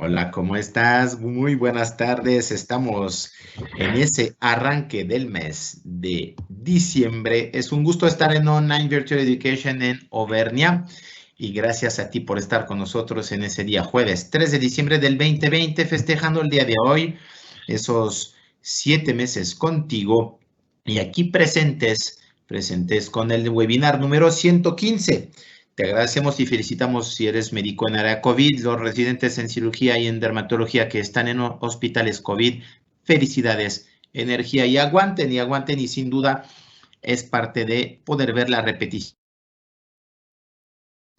Hola, ¿cómo estás? Muy buenas tardes. Estamos en ese arranque del mes de diciembre. Es un gusto estar en Online Virtual Education en Auvernia y gracias a ti por estar con nosotros en ese día jueves 3 de diciembre del 2020, festejando el día de hoy, esos 7 meses contigo y aquí presentes con el webinar número 115. Te agradecemos y felicitamos si eres médico en área COVID, los residentes en cirugía y en dermatología que están en hospitales COVID. Felicidades, energía y aguanten y sin duda es parte de poder ver la repetición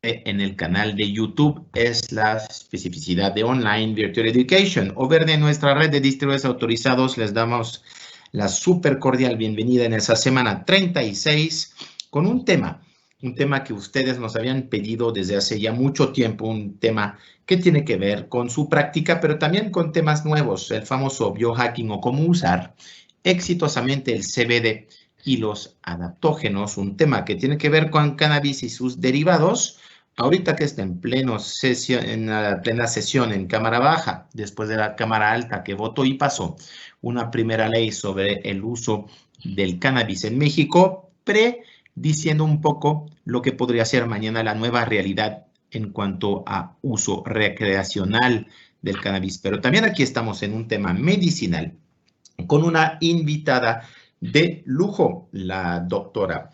en el canal de YouTube. Es la especificidad de Online Virtual Education. O ver de nuestra red de distribuidores autorizados, les damos la súper cordial bienvenida en esa semana 36 con un tema que ustedes nos habían pedido desde hace ya mucho tiempo, un tema que tiene que ver con su práctica, pero también con temas nuevos, el famoso biohacking o cómo usar exitosamente el CBD y los adaptógenos, un tema que tiene que ver con cannabis y sus derivados. Ahorita que está en plena sesión en Cámara Baja, después de la Cámara Alta que votó y pasó una primera ley sobre el uso del cannabis en México, prediciendo un poco lo que podría ser mañana la nueva realidad en cuanto a uso recreacional del cannabis. Pero también aquí estamos en un tema medicinal con una invitada de lujo, la doctora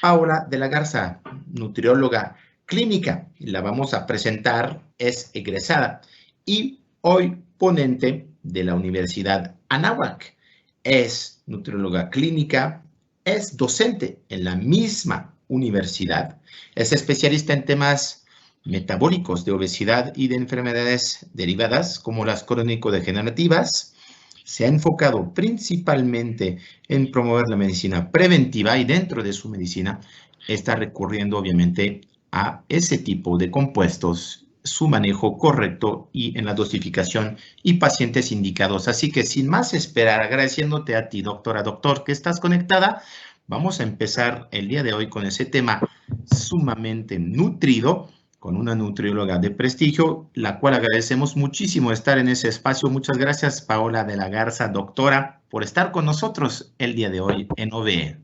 Paula de la Garza, nutrióloga clínica. La vamos a presentar, es egresada y hoy ponente de la Universidad Anáhuac. Es nutrióloga clínica, es docente en la misma universidad, es especialista en temas metabólicos de obesidad y de enfermedades derivadas como las crónico-degenerativas. Se ha enfocado principalmente en promover la medicina preventiva y dentro de su medicina está recurriendo obviamente a ese tipo de compuestos, su manejo correcto y en la dosificación y pacientes indicados. Así que sin más esperar, agradeciéndote a ti, doctor, que estás conectada, vamos a empezar el día de hoy con ese tema sumamente nutrido, con una nutrióloga de prestigio, la cual agradecemos muchísimo estar en ese espacio. Muchas gracias, Paola de la Garza, doctora, por estar con nosotros el día de hoy en OVE.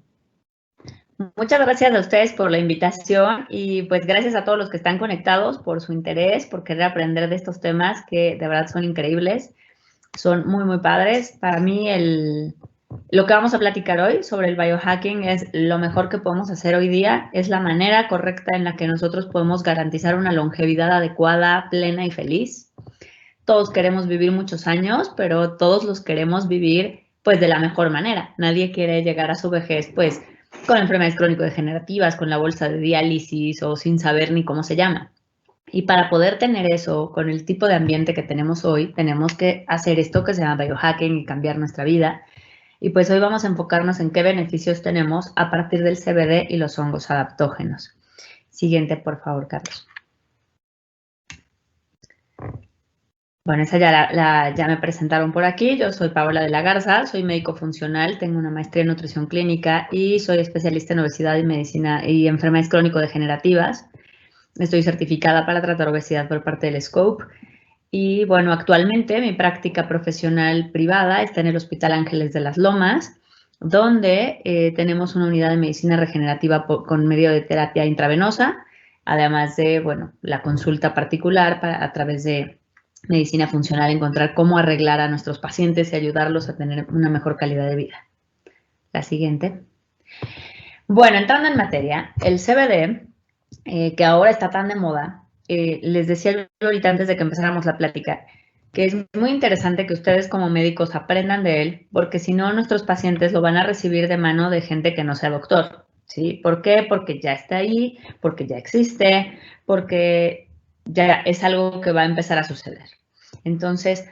Muchas gracias a ustedes por la invitación y pues gracias a todos los que están conectados por su interés, por querer aprender de estos temas que de verdad son increíbles, son muy, muy padres. Para mí lo que vamos a platicar hoy sobre el biohacking es lo mejor que podemos hacer hoy día, es la manera correcta en la que nosotros podemos garantizar una longevidad adecuada, plena y feliz. Todos queremos vivir muchos años, pero todos los queremos vivir pues de la mejor manera. Nadie quiere llegar a su vejez pues con enfermedades crónico-degenerativas, con la bolsa de diálisis o sin saber ni cómo se llama. Y para poder tener eso con el tipo de ambiente que tenemos hoy, tenemos que hacer esto que se llama biohacking y cambiar nuestra vida. Y pues hoy vamos a enfocarnos en qué beneficios tenemos a partir del CBD y los hongos adaptógenos. Siguiente, por favor, Carlos. Bueno, esa ya me presentaron por aquí. Yo soy Paola de la Garza, soy médico funcional, tengo una maestría en nutrición clínica y soy especialista en obesidad y medicina y enfermedades crónico-degenerativas. Estoy certificada para tratar obesidad por parte del SCOPE. Y bueno, actualmente mi práctica profesional privada está en el Hospital Ángeles de las Lomas, donde tenemos una unidad de medicina regenerativa con medio de terapia intravenosa, además de, bueno, la consulta particular a través de medicina funcional, encontrar cómo arreglar a nuestros pacientes y ayudarlos a tener una mejor calidad de vida. La siguiente. Bueno, entrando en materia, el CBD, que ahora está tan de moda, les decía yo ahorita antes de que empezáramos la plática, que es muy interesante que ustedes como médicos aprendan de él, porque si no, nuestros pacientes lo van a recibir de mano de gente que no sea doctor, ¿sí? ¿Por qué? Porque ya está ahí, porque ya existe, porque ya es algo que va a empezar a suceder. Entonces,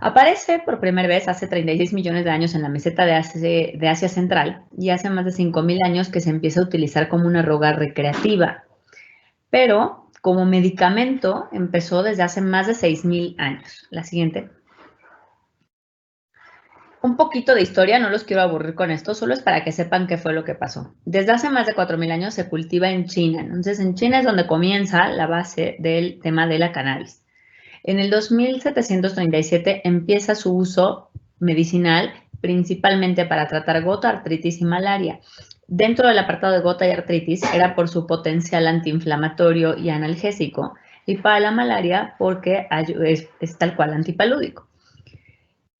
aparece por primera vez hace 36 millones de años en la meseta de Asia Central y hace más de 5.000 años que se empieza a utilizar como una droga recreativa. Pero como medicamento empezó desde hace más de 6.000 años. La siguiente. Un poquito de historia, no los quiero aburrir con esto, solo es para que sepan qué fue lo que pasó. Desde hace más de 4.000 años se cultiva en China. Entonces, en China es donde comienza la base del tema de la cannabis. En el 2737 empieza su uso medicinal, principalmente para tratar gota, artritis y malaria. Dentro del apartado de gota y artritis era por su potencial antiinflamatorio y analgésico, y para la malaria porque es tal cual antipalúdico.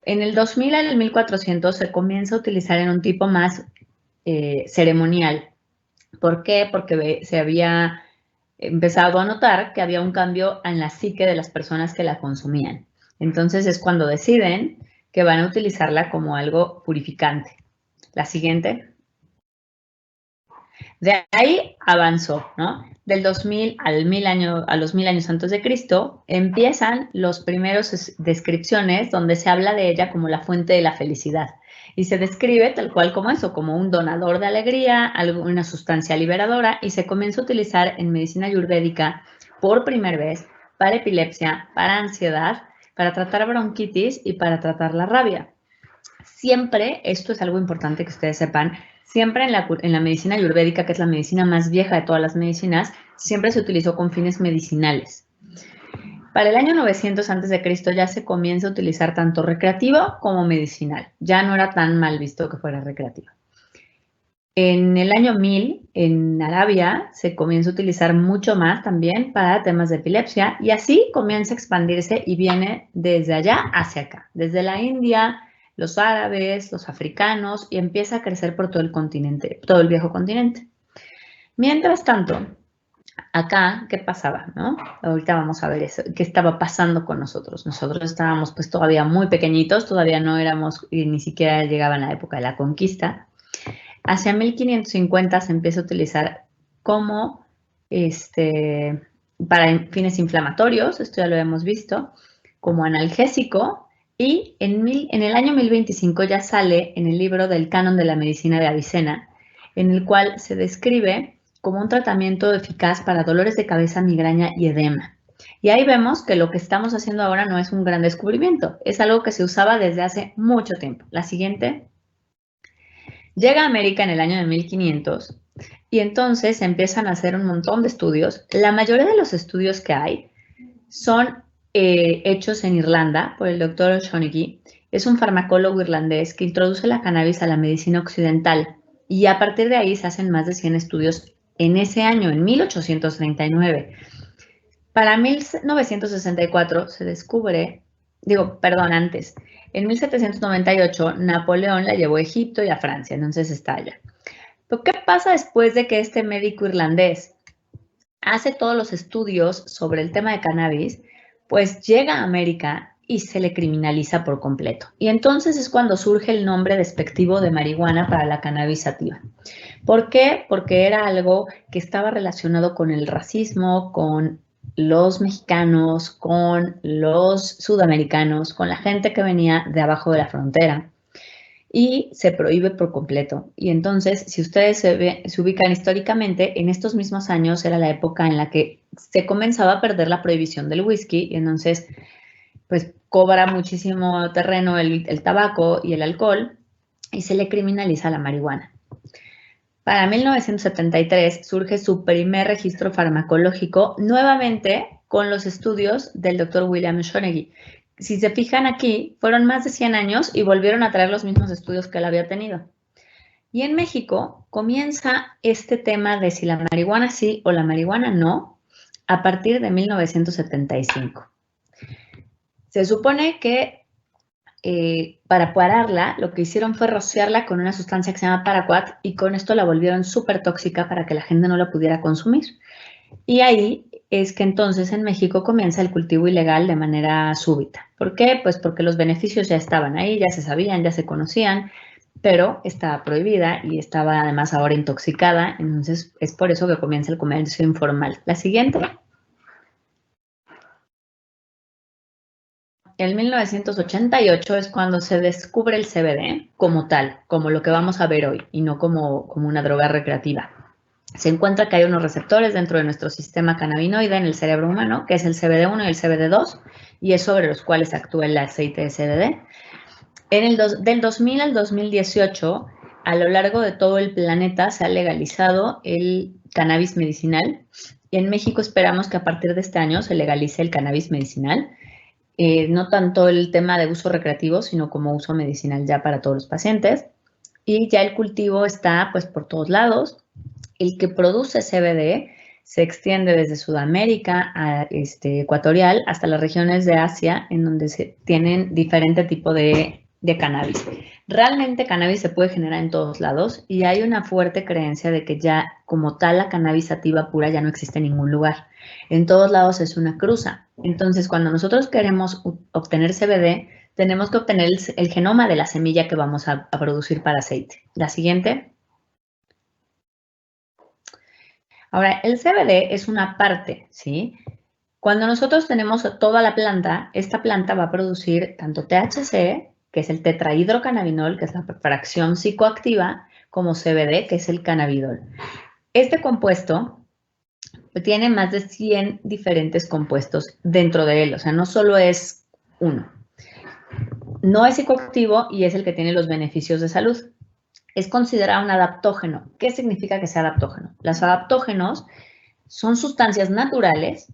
En el 2000 al 1400 se comienza a utilizar en un tipo más ceremonial. ¿Por qué? Porque se había empezado a notar que había un cambio en la psique de las personas que la consumían. Entonces es cuando deciden que van a utilizarla como algo purificante. La siguiente. De ahí avanzó, ¿no? Del 2000 a los 1000 años antes de Cristo, empiezan los primeros descripciones donde se habla de ella como la fuente de la felicidad. Y se describe tal cual como eso, como un donador de alegría, una sustancia liberadora, y se comienza a utilizar en medicina ayurvédica por primera vez para epilepsia, para ansiedad, para tratar bronquitis y para tratar la rabia. Siempre, esto es algo importante que ustedes sepan, siempre en la medicina ayurvédica, que es la medicina más vieja de todas las medicinas, siempre se utilizó con fines medicinales. Para el año 900 a.C. ya se comienza a utilizar tanto recreativo como medicinal. Ya no era tan mal visto que fuera recreativo. En el año 1000, en Arabia, se comienza a utilizar mucho más también para temas de epilepsia y así comienza a expandirse y viene desde allá hacia acá, desde la India, los árabes, los africanos, y empieza a crecer por todo el continente, todo el viejo continente. Mientras tanto, acá, ¿qué pasaba, no? Ahorita vamos a ver eso, qué estaba pasando con nosotros. Nosotros estábamos pues todavía muy pequeñitos, todavía no éramos, ni siquiera llegaba en la época de la conquista. Hacia 1550 se empieza a utilizar como, para fines inflamatorios, esto ya lo hemos visto, como analgésico. Y en el año 1025 ya sale en el libro del Canon de la Medicina de Avicena, en el cual se describe como un tratamiento eficaz para dolores de cabeza, migraña y edema. Y ahí vemos que lo que estamos haciendo ahora no es un gran descubrimiento, es algo que se usaba desde hace mucho tiempo. La siguiente. Llega a América en el año de 1500 y entonces se empiezan a hacer un montón de estudios. La mayoría de los estudios que hay son hechos en Irlanda por el doctor O'Shaughnessy. Es un farmacólogo irlandés que introduce la cannabis a la medicina occidental y a partir de ahí se hacen más de 100 estudios en ese año, en 1839. Para 1964 se descubre, antes, en 1798 Napoleón la llevó a Egipto y a Francia, entonces está allá. Pero ¿qué pasa después de que este médico irlandés hace todos los estudios sobre el tema de cannabis? Pues llega a América y se le criminaliza por completo. Y entonces es cuando surge el nombre despectivo de marihuana para la cannabis sativa. ¿Por qué? Porque era algo que estaba relacionado con el racismo, con los mexicanos, con los sudamericanos, con la gente que venía de abajo de la frontera. Y se prohíbe por completo. Y entonces, si ustedes se ubican históricamente, en estos mismos años era la época en la que se comenzaba a perder la prohibición del whisky y entonces, pues, cobra muchísimo terreno el tabaco y el alcohol y se le criminaliza la marihuana. Para 1973 surge su primer registro farmacológico, nuevamente con los estudios del doctor William O'Shaughnessy. Si se fijan aquí, fueron más de 100 años y volvieron a traer los mismos estudios que él había tenido. Y en México comienza este tema de si la marihuana sí o la marihuana no, a partir de 1975. Se supone que para pararla, lo que hicieron fue rociarla con una sustancia que se llama paraquat y con esto la volvieron súper tóxica para que la gente no la pudiera consumir. Y ahí es que entonces en México comienza el cultivo ilegal de manera súbita. ¿Por qué? Pues porque los beneficios ya estaban ahí, ya se sabían, ya se conocían, pero estaba prohibida y estaba además ahora intoxicada, entonces es por eso que comienza el comercio informal. La siguiente. En 1988 es cuando se descubre el CBD como tal, como lo que vamos a ver hoy, y no como una droga recreativa. Se encuentra que hay unos receptores dentro de nuestro sistema cannabinoide en el cerebro humano, que es el CBD1 y el CBD2, y es sobre los cuales actúa el aceite de CBD. Del 2000 al 2018, a lo largo de todo el planeta se ha legalizado el cannabis medicinal, y en México esperamos que a partir de este año se legalice el cannabis medicinal. no tanto el tema de uso recreativo, sino como uso medicinal ya para todos los pacientes. Y ya el cultivo está pues por todos lados. El que produce CBD se extiende desde Sudamérica a ecuatorial hasta las regiones de Asia, en donde se tienen diferente tipo de cannabis. Realmente cannabis se puede generar en todos lados y hay una fuerte creencia de que ya como tal la cannabis sativa pura ya no existe en ningún lugar. En todos lados es una cruza. Entonces, cuando nosotros queremos obtener CBD, tenemos que obtener el genoma de la semilla que vamos a producir para aceite. La siguiente. Ahora, el CBD es una parte, ¿sí? Cuando nosotros tenemos toda la planta, esta planta va a producir tanto THC, que es el tetrahidrocannabinol, que es la fracción psicoactiva, como CBD, que es el cannabidol. Este compuesto tiene más de 100 diferentes compuestos dentro de él, o sea, no solo es uno. No es psicoactivo y es el que tiene los beneficios de salud. Es considerado un adaptógeno. ¿Qué significa que sea adaptógeno? Los adaptógenos son sustancias naturales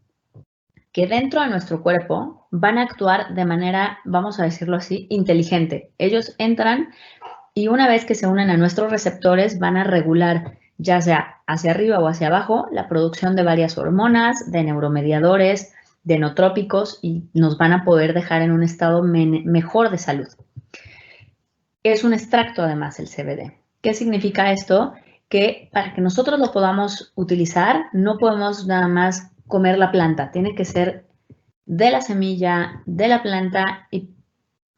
que dentro de nuestro cuerpo van a actuar de manera, vamos a decirlo así, inteligente. Ellos entran y una vez que se unen a nuestros receptores van a regular, ya sea hacia arriba o hacia abajo, la producción de varias hormonas, de neuromediadores, de nootrópicos y nos van a poder dejar en un estado mejor de salud. Es un extracto además el CBD. ¿Qué significa esto? Que para que nosotros lo podamos utilizar no podemos nada más comer la planta, tiene que ser de la semilla, de la planta y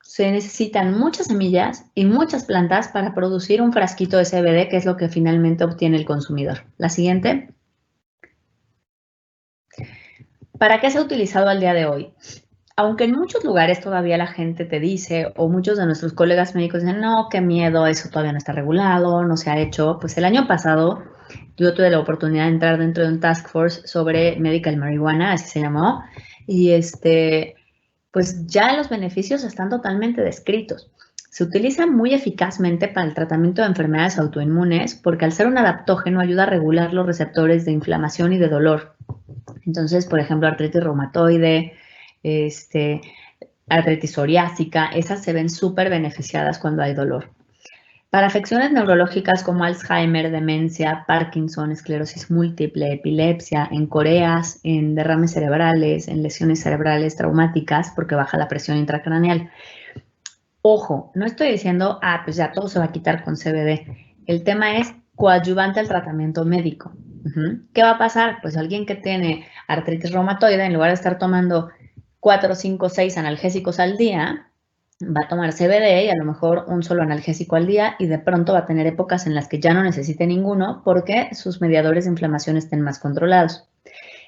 se necesitan muchas semillas y muchas plantas para producir un frasquito de CBD, que es lo que finalmente obtiene el consumidor. La siguiente. ¿Para qué se ha utilizado al día de hoy? Aunque en muchos lugares todavía la gente te dice, o muchos de nuestros colegas médicos dicen, no, qué miedo, eso todavía no está regulado, no se ha hecho. Pues el año pasado yo tuve la oportunidad de entrar dentro de un task force sobre medical marihuana, así se llamó, y pues ya los beneficios están totalmente descritos. Se utiliza muy eficazmente para el tratamiento de enfermedades autoinmunes porque al ser un adaptógeno ayuda a regular los receptores de inflamación y de dolor. Entonces, por ejemplo, artritis reumatoide, artritis psoriásica, esas se ven súper beneficiadas cuando hay dolor. Para afecciones neurológicas como Alzheimer, demencia, Parkinson, esclerosis múltiple, epilepsia, en coreas, en derrames cerebrales, en lesiones cerebrales traumáticas, porque baja la presión intracraneal. Ojo, no estoy diciendo, pues ya todo se va a quitar con CBD. El tema es coadyuvante al tratamiento médico. ¿Qué va a pasar? Pues alguien que tiene artritis reumatoide, en lugar de estar tomando 4, 5, 6 analgésicos al día, va a tomar CBD y a lo mejor un solo analgésico al día y de pronto va a tener épocas en las que ya no necesite ninguno porque sus mediadores de inflamación estén más controlados.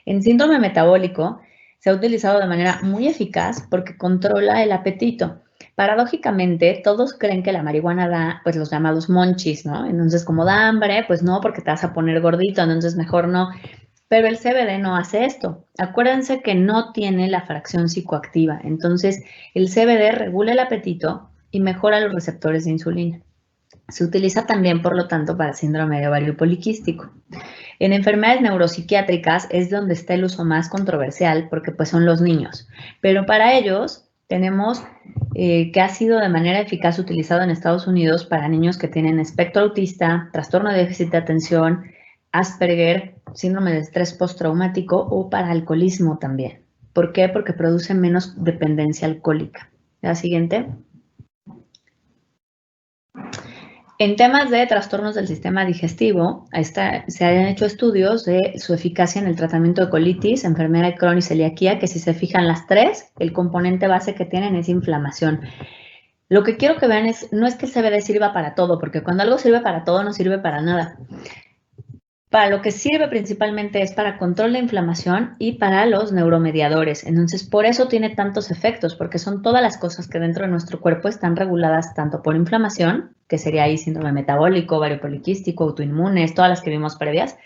En síndrome metabólico se ha utilizado de manera muy eficaz porque controla el apetito. Paradójicamente, todos creen que la marihuana da pues los llamados monchis, ¿no? Entonces, como da hambre, pues no, porque te vas a poner gordito, entonces mejor no. Pero el CBD no hace esto. Acuérdense que no tiene la fracción psicoactiva. Entonces, el CBD regula el apetito y mejora los receptores de insulina. Se utiliza también, por lo tanto, para síndrome de ovario poliquístico. En enfermedades neuropsiquiátricas es donde está el uso más controversial porque pues son los niños. Pero para ellos tenemos que ha sido de manera eficaz utilizado en Estados Unidos para niños que tienen espectro autista, trastorno de déficit de atención, Asperger, síndrome de estrés postraumático o para alcoholismo también. ¿Por qué? Porque produce menos dependencia alcohólica. La siguiente. En temas de trastornos del sistema digestivo, se han hecho estudios de su eficacia en el tratamiento de colitis, enfermedad de Crohn y celiaquía, que si se fijan las tres, el componente base que tienen es inflamación. Lo que quiero que vean no es que el CBD sirva para todo, porque cuando algo sirve para todo, no sirve para nada. Para lo que sirve principalmente es para control de inflamación y para los neuromediadores. Entonces, por eso tiene tantos efectos, porque son todas las cosas que dentro de nuestro cuerpo están reguladas tanto por inflamación, que sería ahí síndrome metabólico, ovario poliquístico, autoinmunes, todas las que vimos previas,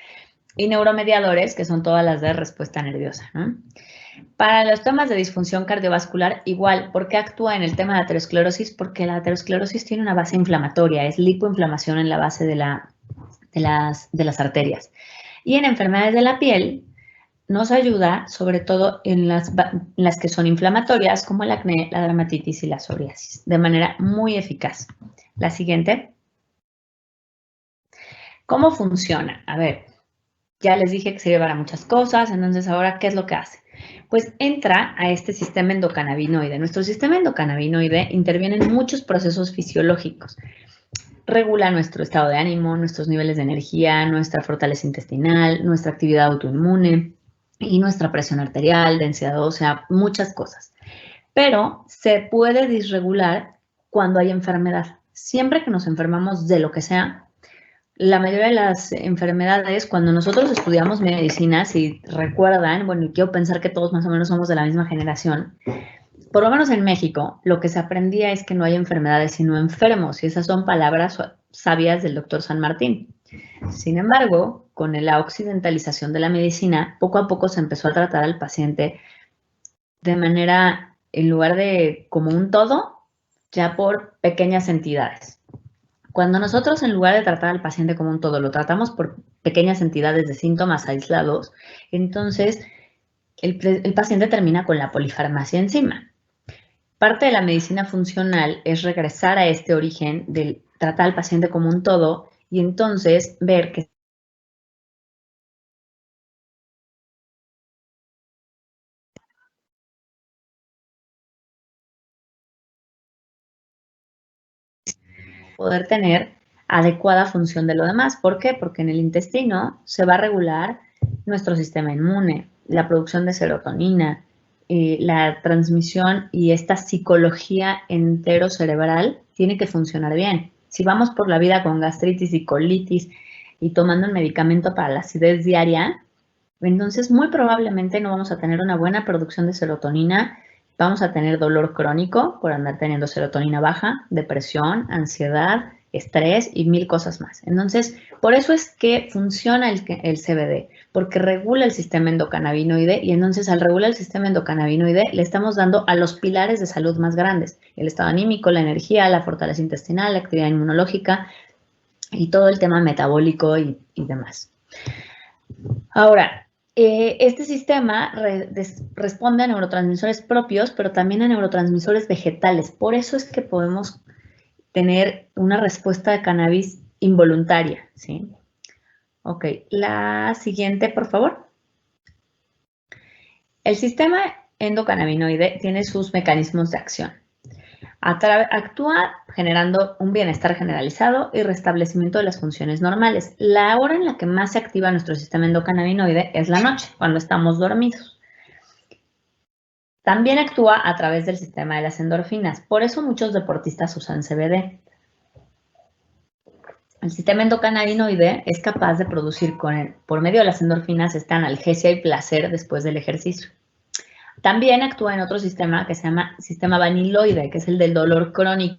y neuromediadores, que son todas las de respuesta nerviosa, ¿no? Para los temas de disfunción cardiovascular, igual. ¿Por qué actúa en el tema de aterosclerosis? Porque la aterosclerosis tiene una base inflamatoria, es lipoinflamación en la base de las arterias. Y en enfermedades de la piel, nos ayuda sobre todo en las que son inflamatorias, como el acné, la dermatitis y la psoriasis, de manera muy eficaz. La siguiente. ¿Cómo funciona? A ver, ya les dije que sirve para muchas cosas, entonces ahora, ¿qué es lo que hace? Pues entra a este sistema endocannabinoide. Nuestro sistema endocannabinoide interviene en muchos procesos fisiológicos. Regula nuestro estado de ánimo, nuestros niveles de energía, nuestra fortaleza intestinal, nuestra actividad autoinmune y nuestra presión arterial, densidad ósea, muchas cosas. Pero se puede disregular cuando hay enfermedad. Siempre que nos enfermamos de lo que sea, la mayoría de las enfermedades, cuando nosotros estudiamos medicina, si recuerdan, bueno, y quiero pensar que todos más o menos somos de la misma generación, por lo menos en México, lo que se aprendía es que no hay enfermedades sino enfermos, y esas son palabras sabias del doctor San Martín. Sin embargo, con la occidentalización de la medicina, poco a poco se empezó a tratar al paciente de manera, en lugar de como un todo, ya por pequeñas entidades. Cuando nosotros, en lugar de tratar al paciente como un todo, lo tratamos por pequeñas entidades de síntomas aislados, entonces el paciente termina con la polifarmacia encima. Parte de la medicina funcional es regresar a este origen del tratar al paciente como un todo y entonces ver que poder tener adecuada función de lo demás. ¿Por qué? Porque en el intestino se va a regular nuestro sistema inmune, la producción de serotonina, la transmisión y esta psicología enterocerebral tiene que funcionar bien. Si vamos por la vida con gastritis y colitis y tomando un medicamento para la acidez diaria, entonces muy probablemente no vamos a tener una buena producción de serotonina, vamos a tener dolor crónico por andar teniendo serotonina baja, depresión, ansiedad, estrés y mil cosas más. Entonces, por eso es que funciona el CBD, porque regula el sistema endocannabinoide y entonces al regular el sistema endocannabinoide le estamos dando a los pilares de salud más grandes, el estado anímico, la energía, la fortaleza intestinal, la actividad inmunológica y todo el tema metabólico y demás. Ahora, este sistema responde a neurotransmisores propios, pero también a neurotransmisores vegetales. Por eso es que podemos tener una respuesta de cannabis involuntaria, ¿sí? Ok, la siguiente, por favor. El sistema endocannabinoide tiene sus mecanismos de acción. Actúa generando un bienestar generalizado y restablecimiento de las funciones normales. La hora en la que más se activa nuestro sistema endocannabinoide es la noche, cuando estamos dormidos. También actúa a través del sistema de las endorfinas. Por eso muchos deportistas usan CBD. El sistema endocannabinoide es capaz de producir por medio de las endorfinas esta analgesia y placer después del ejercicio. También actúa en otro sistema que se llama sistema vaniloide, que es el del dolor crónico.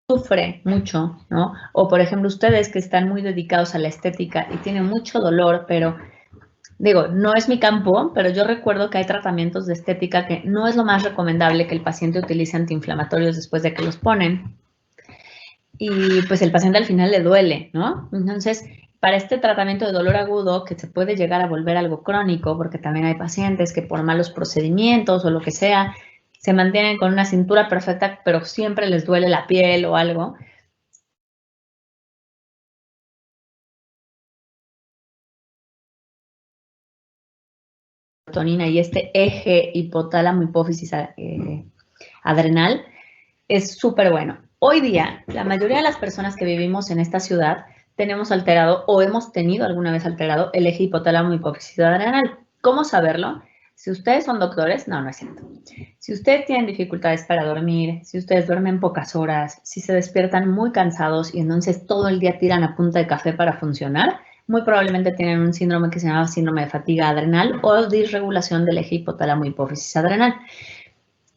Sufre mucho, ¿no? O por ejemplo, ustedes que están muy dedicados a la estética y tienen mucho dolor, pero digo, no es mi campo, pero yo recuerdo que hay tratamientos de estética que no es lo más recomendable que el paciente utilice antiinflamatorios después de que los ponen. Y pues el paciente al final le duele, ¿no? Entonces, para este tratamiento de dolor agudo, que se puede llegar a volver algo crónico, porque también hay pacientes que por malos procedimientos o lo que sea, se mantienen con una cintura perfecta, pero siempre les duele la piel o algo. Serotonina y este eje hipotálamo hipófisis adrenal es súper bueno. Hoy día, la mayoría de las personas que vivimos en esta ciudad tenemos alterado o hemos tenido alguna vez alterado el eje hipotálamo hipófisis adrenal. ¿Cómo saberlo? Si ustedes son doctores, no es cierto. Si ustedes tienen dificultades para dormir, si ustedes duermen pocas horas, si se despiertan muy cansados y entonces todo el día tiran a punta de café para funcionar, muy probablemente tienen un síndrome que se llama síndrome de fatiga adrenal o disregulación del eje hipotálamo hipófisis adrenal.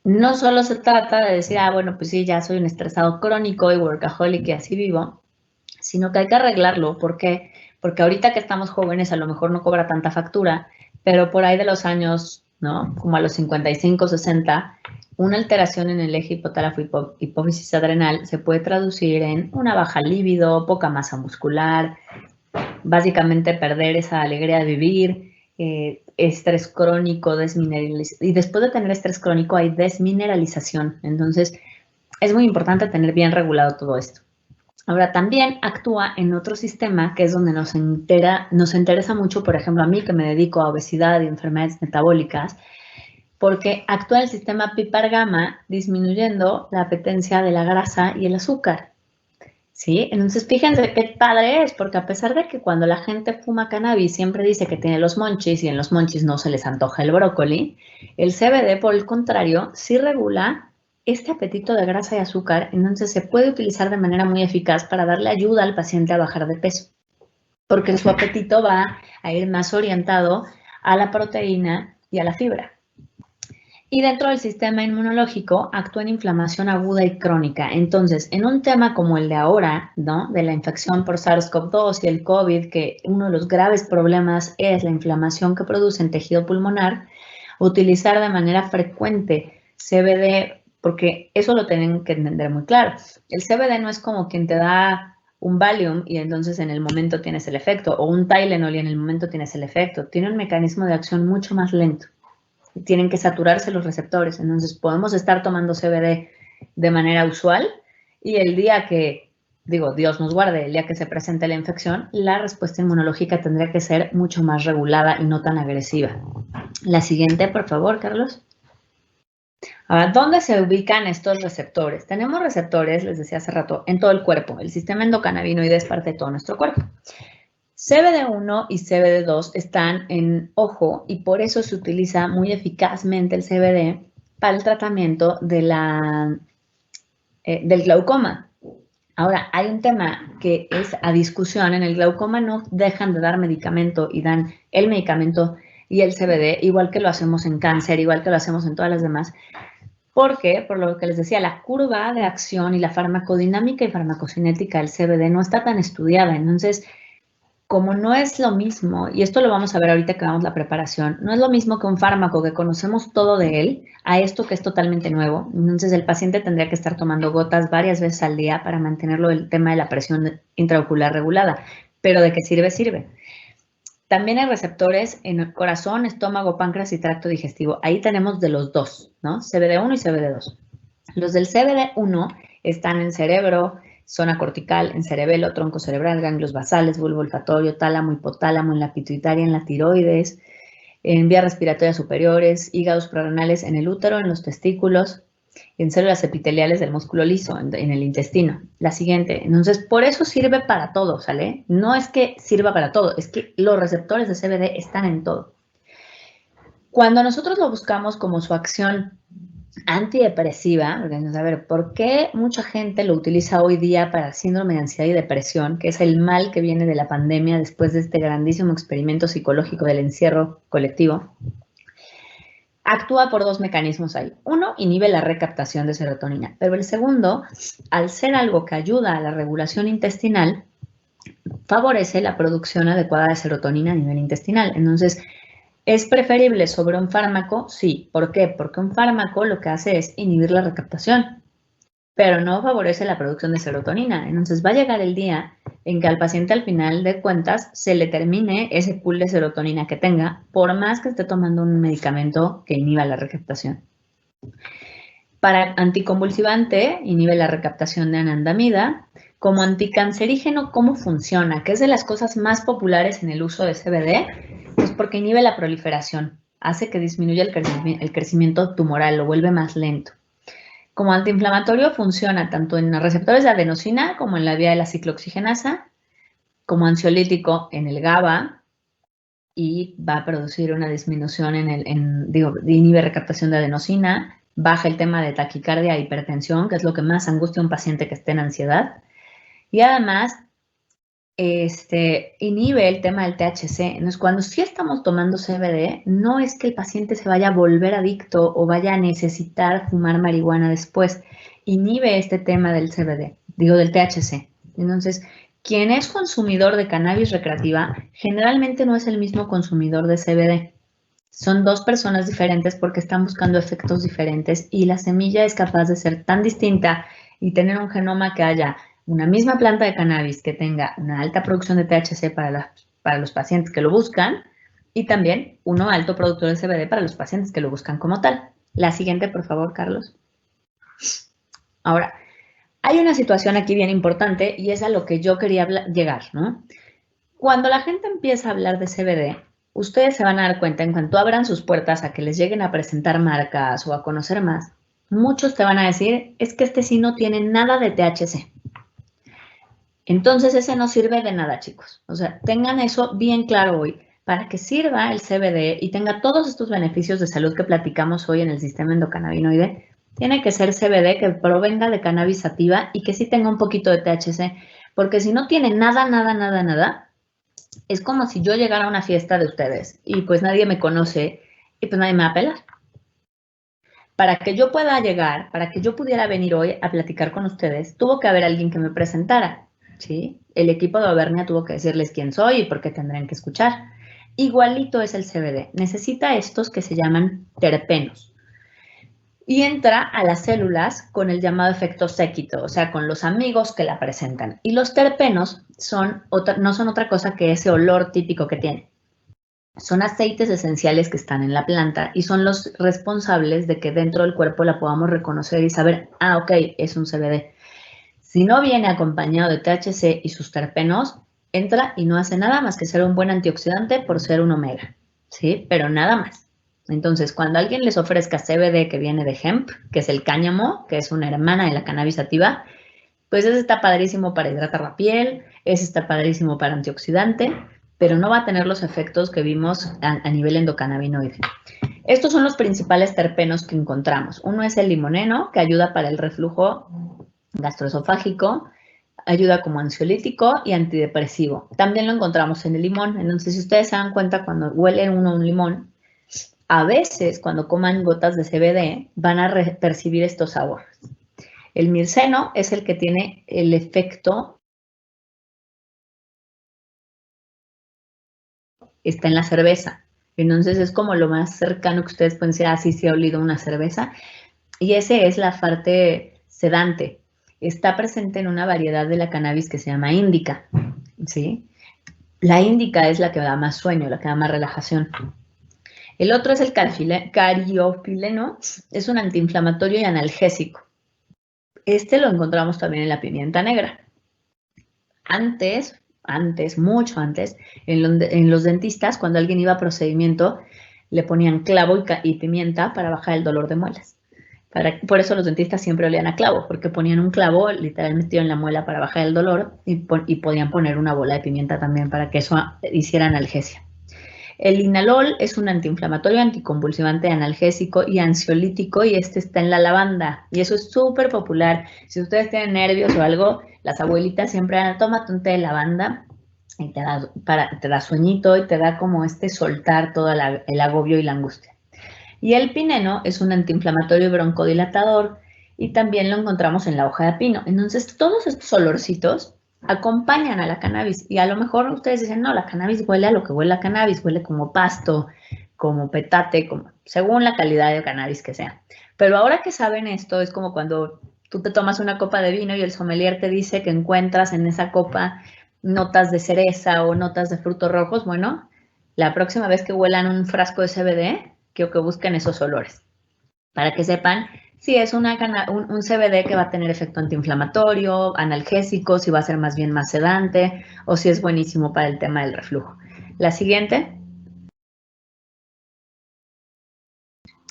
No solo se trata de decir, bueno, pues sí, ya soy un estresado crónico y workaholic y así vivo, sino que hay que arreglarlo. ¿Por qué? Porque ahorita que estamos jóvenes a lo mejor no cobra tanta factura, pero por ahí de los años, ¿no? Como a los 55, 60, una alteración en el eje hipotálamo hipófisis adrenal se puede traducir en una baja libido, poca masa muscular, básicamente perder esa alegría de vivir, estrés crónico, y después de tener estrés crónico hay desmineralización. Entonces, es muy importante tener bien regulado todo esto. Ahora, también actúa en otro sistema que es donde nos interesa mucho, por ejemplo, a mí que me dedico a obesidad y enfermedades metabólicas, porque actúa el sistema PPAR-gamma disminuyendo la apetencia de la grasa y el azúcar. ¿Sí? Entonces, fíjense qué padre es, porque a pesar de que cuando la gente fuma cannabis siempre dice que tiene los monchis y en los monchis no se les antoja el brócoli, el CBD, por el contrario, sí regula este apetito de grasa y azúcar, entonces se puede utilizar de manera muy eficaz para darle ayuda al paciente a bajar de peso, porque su apetito va a ir más orientado a la proteína y a la fibra. Y dentro del sistema inmunológico actúa en inflamación aguda y crónica. Entonces, en un tema como el de ahora, ¿no? De la infección por SARS-CoV-2 y el COVID, que uno de los graves problemas es la inflamación que produce en tejido pulmonar, utilizar de manera frecuente CBD, porque eso lo tienen que entender muy claro. El CBD no es como quien te da un Valium y entonces en el momento tienes el efecto, o un Tylenol y en el momento tienes el efecto. Tiene un mecanismo de acción mucho más lento. Tienen que saturarse los receptores. Entonces, podemos estar tomando CBD de manera usual y el día que, digo, Dios nos guarde, el día que se presente la infección, la respuesta inmunológica tendría que ser mucho más regulada y no tan agresiva. La siguiente, por favor, Carlos. Ahora, ¿dónde se ubican estos receptores? Tenemos receptores, les decía hace rato, en todo el cuerpo. El sistema endocannabinoide es parte de todo nuestro cuerpo. CBD1 y CBD2 están en ojo y por eso se utiliza muy eficazmente el CBD para el tratamiento de del glaucoma. Ahora, hay un tema que es a discusión. En el glaucoma no dejan de dar medicamento y dan el medicamento y el CBD, igual que lo hacemos en cáncer, igual que lo hacemos en todas las demás. Porque, por lo que les decía, la curva de acción y la farmacodinámica y farmacocinética del CBD no está tan estudiada. Entonces, como no es lo mismo, y esto lo vamos a ver ahorita que hagamos la preparación, no es lo mismo que un fármaco que conocemos todo de él, a esto que es totalmente nuevo. Entonces, el paciente tendría que estar tomando gotas varias veces al día para mantenerlo el tema de la presión intraocular regulada. Pero ¿de qué sirve? Sirve. También hay receptores en el corazón, estómago, páncreas y tracto digestivo. Ahí tenemos de los dos, ¿no? CBD1 y CBD2. Los del CBD1 están en cerebro, zona cortical, en cerebelo, tronco cerebral, ganglios basales, bulbo olfatorio, tálamo, hipotálamo, en la pituitaria, en la tiroides, en vías respiratorias superiores, hígados suprarrenales, en el útero, en los testículos, en células epiteliales del músculo liso, en el intestino. La siguiente. Entonces, por eso sirve para todo, ¿sale? No es que sirva para todo, es que los receptores de CBD están en todo. Cuando nosotros lo buscamos como su acción antidepresiva, porque a ver, ¿por qué mucha gente lo utiliza hoy día para síndrome de ansiedad y depresión, que es el mal que viene de la pandemia después de este grandísimo experimento psicológico del encierro colectivo? Actúa por dos mecanismos ahí. Uno, inhibe la recaptación de serotonina, pero el segundo, al ser algo que ayuda a la regulación intestinal, favorece la producción adecuada de serotonina a nivel intestinal. Entonces, ¿es preferible sobre un fármaco? Sí. ¿Por qué? Porque un fármaco lo que hace es inhibir la recaptación, pero no favorece la producción de serotonina. Entonces va a llegar el día en que al paciente al final de cuentas se le termine ese pool de serotonina que tenga, por más que esté tomando un medicamento que inhiba la recaptación. Para anticonvulsivante, inhibe la recaptación de anandamida. Como anticancerígeno, ¿cómo funciona? ¿Qué es de las cosas más populares en el uso de CBD? Pues porque inhibe la proliferación, hace que disminuya el crecimiento tumoral, lo vuelve más lento. Como antiinflamatorio funciona tanto en los receptores de adenosina como en la vía de la ciclooxigenasa, como ansiolítico en el GABA y va a producir una disminución inhibe recaptación de adenosina, baja el tema de taquicardia e hipertensión, que es lo que más angustia a un paciente que esté en ansiedad. Y además, inhibe el tema del THC. Entonces, cuando sí estamos tomando CBD, no es que el paciente se vaya a volver adicto o vaya a necesitar fumar marihuana después. Inhibe este tema del CBD, del THC. Entonces, quien es consumidor de cannabis recreativa generalmente no es el mismo consumidor de CBD. Son dos personas diferentes porque están buscando efectos diferentes y la semilla es capaz de ser tan distinta y tener un genoma que haya una misma planta de cannabis que tenga una alta producción de THC para los pacientes que lo buscan y también uno alto productor de CBD para los pacientes que lo buscan como tal. La siguiente, por favor, Carlos. Ahora, hay una situación aquí bien importante y es a lo que yo quería llegar, ¿no? Cuando la gente empieza a hablar de CBD, ustedes se van a dar cuenta en cuanto abran sus puertas a que les lleguen a presentar marcas o a conocer más, muchos te van a decir, es que este sí no tiene nada de THC. Entonces ese no sirve de nada, chicos. O sea, tengan eso bien claro hoy. Para que sirva el CBD y tenga todos estos beneficios de salud que platicamos hoy en el sistema endocannabinoide, tiene que ser CBD que provenga de cannabis sativa y que sí tenga un poquito de THC, porque si no tiene nada, es como si yo llegara a una fiesta de ustedes y pues nadie me conoce y pues nadie me va a pelar. Para que yo pueda llegar, para que yo pudiera venir hoy a platicar con ustedes, tuvo que haber alguien que me presentara, ¿sí? El equipo de Auvernia tuvo que decirles quién soy y por qué tendrían que escuchar. Igualito es el CBD. Necesita estos que se llaman terpenos. Y entra a las células con el llamado efecto séquito, o sea, con los amigos que la presentan. Y los terpenos no son otra cosa que ese olor típico que tiene. Son aceites esenciales que están en la planta y son los responsables de que dentro del cuerpo la podamos reconocer y saber, ah, ok, es un CBD. Si no viene acompañado de THC y sus terpenos, entra y no hace nada más que ser un buen antioxidante por ser un omega, ¿sí? Pero nada más. Entonces, cuando alguien les ofrezca CBD que viene de hemp, que es el cáñamo, que es una hermana de la cannabis sativa, pues ese está padrísimo para hidratar la piel, ese está padrísimo para antioxidante, pero no va a tener los efectos que vimos a nivel endocannabinoide. Estos son los principales terpenos que encontramos. Uno es el limoneno, que ayuda para el reflujo gastroesofágico, ayuda como ansiolítico y antidepresivo. También lo encontramos en el limón. Entonces, si ustedes se dan cuenta, cuando huele uno un limón, a veces cuando coman gotas de CBD van a percibir estos sabores. El mirceno es el que tiene el efecto, está en la cerveza. Entonces es como lo más cercano que ustedes pueden decir, sí, sí he olido una cerveza. Y ese es la parte sedante. Está presente en una variedad de la cannabis que se llama índica, ¿sí? La índica es la que da más sueño, la que da más relajación. El otro es el cariopileno, es un antiinflamatorio y analgésico. Este lo encontramos también en la pimienta negra. Mucho antes, en los dentistas, cuando alguien iba a procedimiento, le ponían clavo y pimienta para bajar el dolor de muelas. Por eso los dentistas siempre olían a clavo, porque ponían un clavo literalmente en la muela para bajar el dolor y podían poner una bola de pimienta también para que eso hiciera analgesia. El linalol es un antiinflamatorio, anticonvulsivante, analgésico y ansiolítico y este está en la lavanda y eso es súper popular. Si ustedes tienen nervios o algo, las abuelitas siempre dan, tómate un té de lavanda y te da sueñito y te da como soltar todo el agobio y la angustia. Y el pineno es un antiinflamatorio y broncodilatador y también lo encontramos en la hoja de pino. Entonces, todos estos olorcitos acompañan a la cannabis y a lo mejor ustedes dicen, no, la cannabis huele a lo que huele a cannabis, huele como pasto, como petate, según la calidad de cannabis que sea. Pero ahora que saben esto, es como cuando tú te tomas una copa de vino y el sommelier te dice que encuentras en esa copa notas de cereza o notas de frutos rojos. Bueno, la próxima vez que huelan un frasco de CBD, quiero que busquen esos olores para que sepan si es un CBD que va a tener efecto antiinflamatorio, analgésico, si va a ser más bien más sedante o si es buenísimo para el tema del reflujo. La siguiente.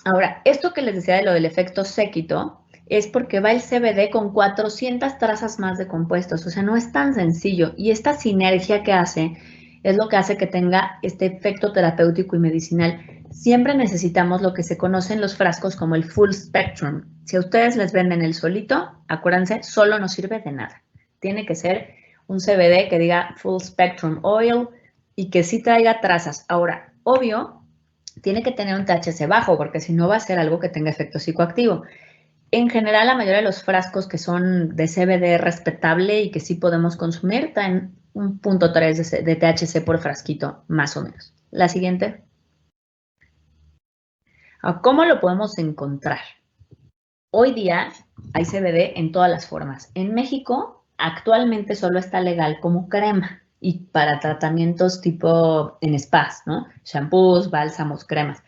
Ahora, esto que les decía de lo del efecto séquito es porque va el CBD con 400 trazas más de compuestos, o sea, no es tan sencillo y esta sinergia que hace es lo que hace que tenga este efecto terapéutico y medicinal. Siempre necesitamos lo que se conoce en los frascos como el full spectrum. Si a ustedes les venden el solito, acuérdense, solo no sirve de nada. Tiene que ser un CBD que diga full spectrum oil y que sí traiga trazas. Ahora, obvio, tiene que tener un THC bajo porque si no va a ser algo que tenga efecto psicoactivo. En general, la mayoría de los frascos que son de CBD respetable y que sí podemos consumir traen 1.3 de THC por frasquito, más o menos. La siguiente. ¿Cómo lo podemos encontrar? Hoy día hay CBD en todas las formas. En México actualmente solo está legal como crema y para tratamientos tipo en spas, ¿no? Shampoos, bálsamos, cremas.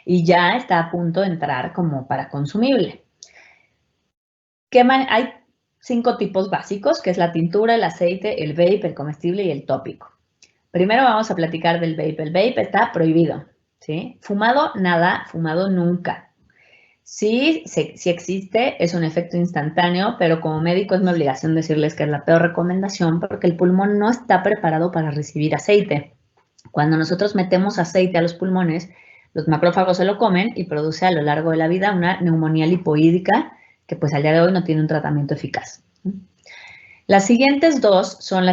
Y ya está a punto de entrar como para consumible. Hay 5 tipos básicos, que es la tintura, el aceite, el vape, el comestible y el tópico. Primero vamos a platicar del vape. El vape está prohibido, ¿sí? Fumado, nada, fumado nunca. Sí existe, es un efecto instantáneo, pero como médico es mi obligación decirles que es la peor recomendación porque el pulmón no está preparado para recibir aceite. Cuando nosotros metemos aceite a los pulmones, los macrófagos se lo comen y produce a lo largo de la vida una neumonía lipoídica que pues al día de hoy no tiene un tratamiento eficaz. Las siguientes 2 son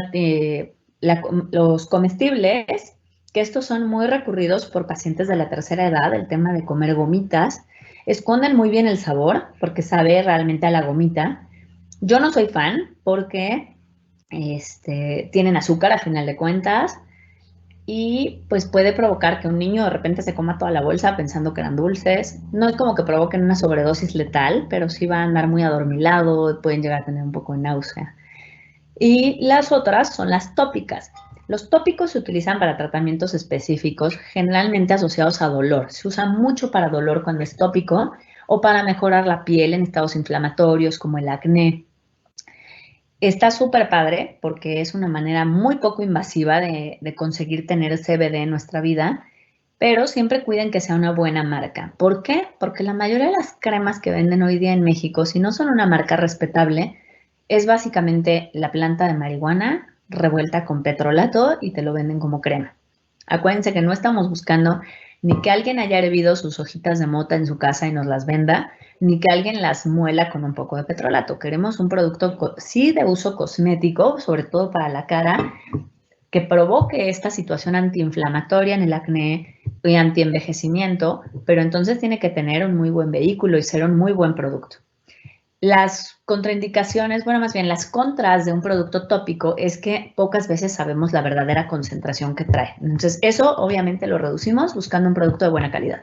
los comestibles, que estos son muy recurridos por pacientes de la tercera edad, el tema de comer gomitas. Esconden muy bien el sabor porque sabe realmente a la gomita. Yo no soy fan porque tienen azúcar a final de cuentas y pues puede provocar que un niño de repente se coma toda la bolsa pensando que eran dulces. No es como que provoquen una sobredosis letal, pero sí va a andar muy adormilado, pueden llegar a tener un poco de náusea. Y las otras son las tópicas. Los tópicos se utilizan para tratamientos específicos, generalmente asociados a dolor. Se usa mucho para dolor cuando es tópico o para mejorar la piel en estados inflamatorios como el acné. Está súper padre porque es una manera muy poco invasiva de conseguir tener CBD en nuestra vida, pero siempre cuiden que sea una buena marca. ¿Por qué? Porque la mayoría de las cremas que venden hoy día en México, si no son una marca respetable, es básicamente la planta de marihuana revuelta con petrolato y te lo venden como crema. Acuérdense que no estamos buscando ni que alguien haya hervido sus hojitas de mota en su casa y nos las venda, ni que alguien las muela con un poco de petrolato. Queremos un producto sí de uso cosmético, sobre todo para la cara, que provoque esta situación antiinflamatoria en el acné y antienvejecimiento, pero entonces tiene que tener un muy buen vehículo y ser un muy buen producto. Las contraindicaciones, bueno, más bien las contras de un producto tópico es que pocas veces sabemos la verdadera concentración que trae. Entonces, eso obviamente lo reducimos buscando un producto de buena calidad.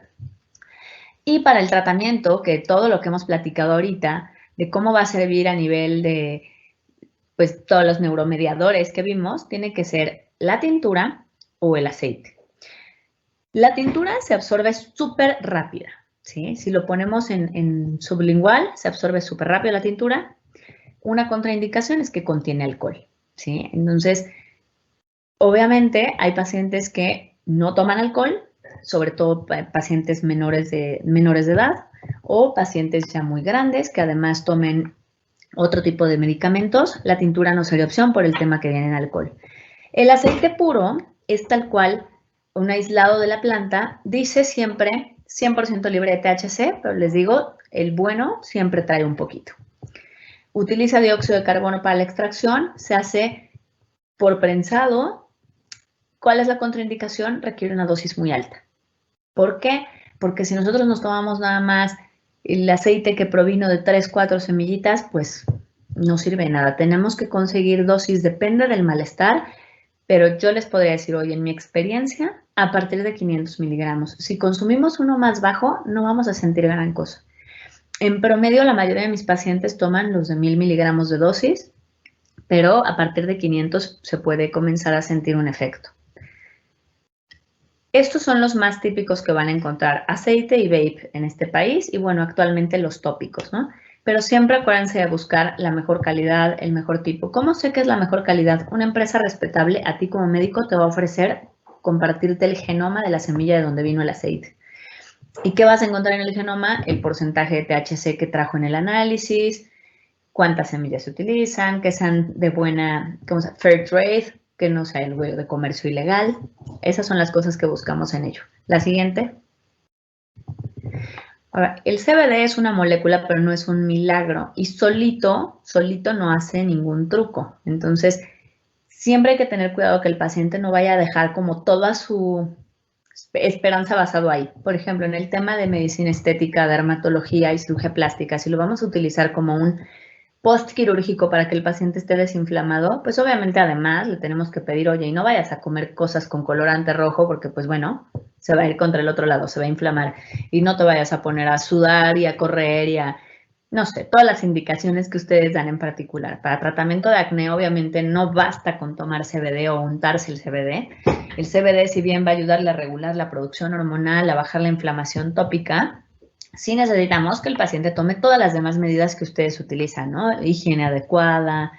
Y para el tratamiento, que todo lo que hemos platicado ahorita, de cómo va a servir a nivel de, pues, todos los neuromediadores que vimos, tiene que ser la tintura o el aceite. La tintura se absorbe súper rápida. ¿Sí? Si lo ponemos en sublingual, se absorbe súper rápido la tintura. Una contraindicación es que contiene alcohol, ¿sí? Entonces, obviamente hay pacientes que no toman alcohol, sobre todo pacientes menores de edad o pacientes ya muy grandes que además tomen otro tipo de medicamentos. La tintura no sería opción por el tema que viene en alcohol. El aceite puro es tal cual un aislado de la planta, dice siempre 100% libre de THC, pero les digo, el bueno siempre trae un poquito. Utiliza dióxido de carbono para la extracción, se hace por prensado. ¿Cuál es la contraindicación? Requiere una dosis muy alta. ¿Por qué? Porque si nosotros nos tomamos nada más el aceite que provino de 3, 4 semillitas, pues no sirve de nada. Tenemos que conseguir dosis, depende del malestar, pero yo les podría decir hoy, en mi experiencia, a partir de 500 miligramos. Si consumimos uno más bajo, no vamos a sentir gran cosa. En promedio, la mayoría de mis pacientes toman los de 1000 miligramos de dosis, pero a partir de 500 se puede comenzar a sentir un efecto. Estos son los más típicos que van a encontrar, aceite y vape en este país y bueno, actualmente los tópicos, ¿no? Pero siempre acuérdense de buscar la mejor calidad, el mejor tipo. ¿Cómo sé que es la mejor calidad? Una empresa respetable a ti como médico te va a ofrecer compartirte el genoma de la semilla de donde vino el aceite. ¿Y qué vas a encontrar en el genoma? El porcentaje de THC que trajo en el análisis, cuántas semillas se utilizan, que sean de buena, fair trade, que no sea el de comercio ilegal. Esas son las cosas que buscamos en ello. La siguiente. Ahora, el CBD es una molécula, pero no es un milagro. Y solito no hace ningún truco. Entonces, siempre hay que tener cuidado que el paciente no vaya a dejar como toda su esperanza basado ahí. Por ejemplo, en el tema de medicina estética, dermatología y cirugía plástica, si lo vamos a utilizar como un postquirúrgico para que el paciente esté desinflamado, pues obviamente además le tenemos que pedir, oye, y no vayas a comer cosas con colorante rojo porque pues bueno, se va a ir contra el otro lado, se va a inflamar y no te vayas a poner a sudar y a correr y a no sé, todas las indicaciones que ustedes dan en particular. Para tratamiento de acné, obviamente, no basta con tomar CBD o untarse el CBD. El CBD, si bien va a ayudarle a regular la producción hormonal, a bajar la inflamación tópica, sí necesitamos que el paciente tome todas las demás medidas que ustedes utilizan, ¿no? Higiene adecuada,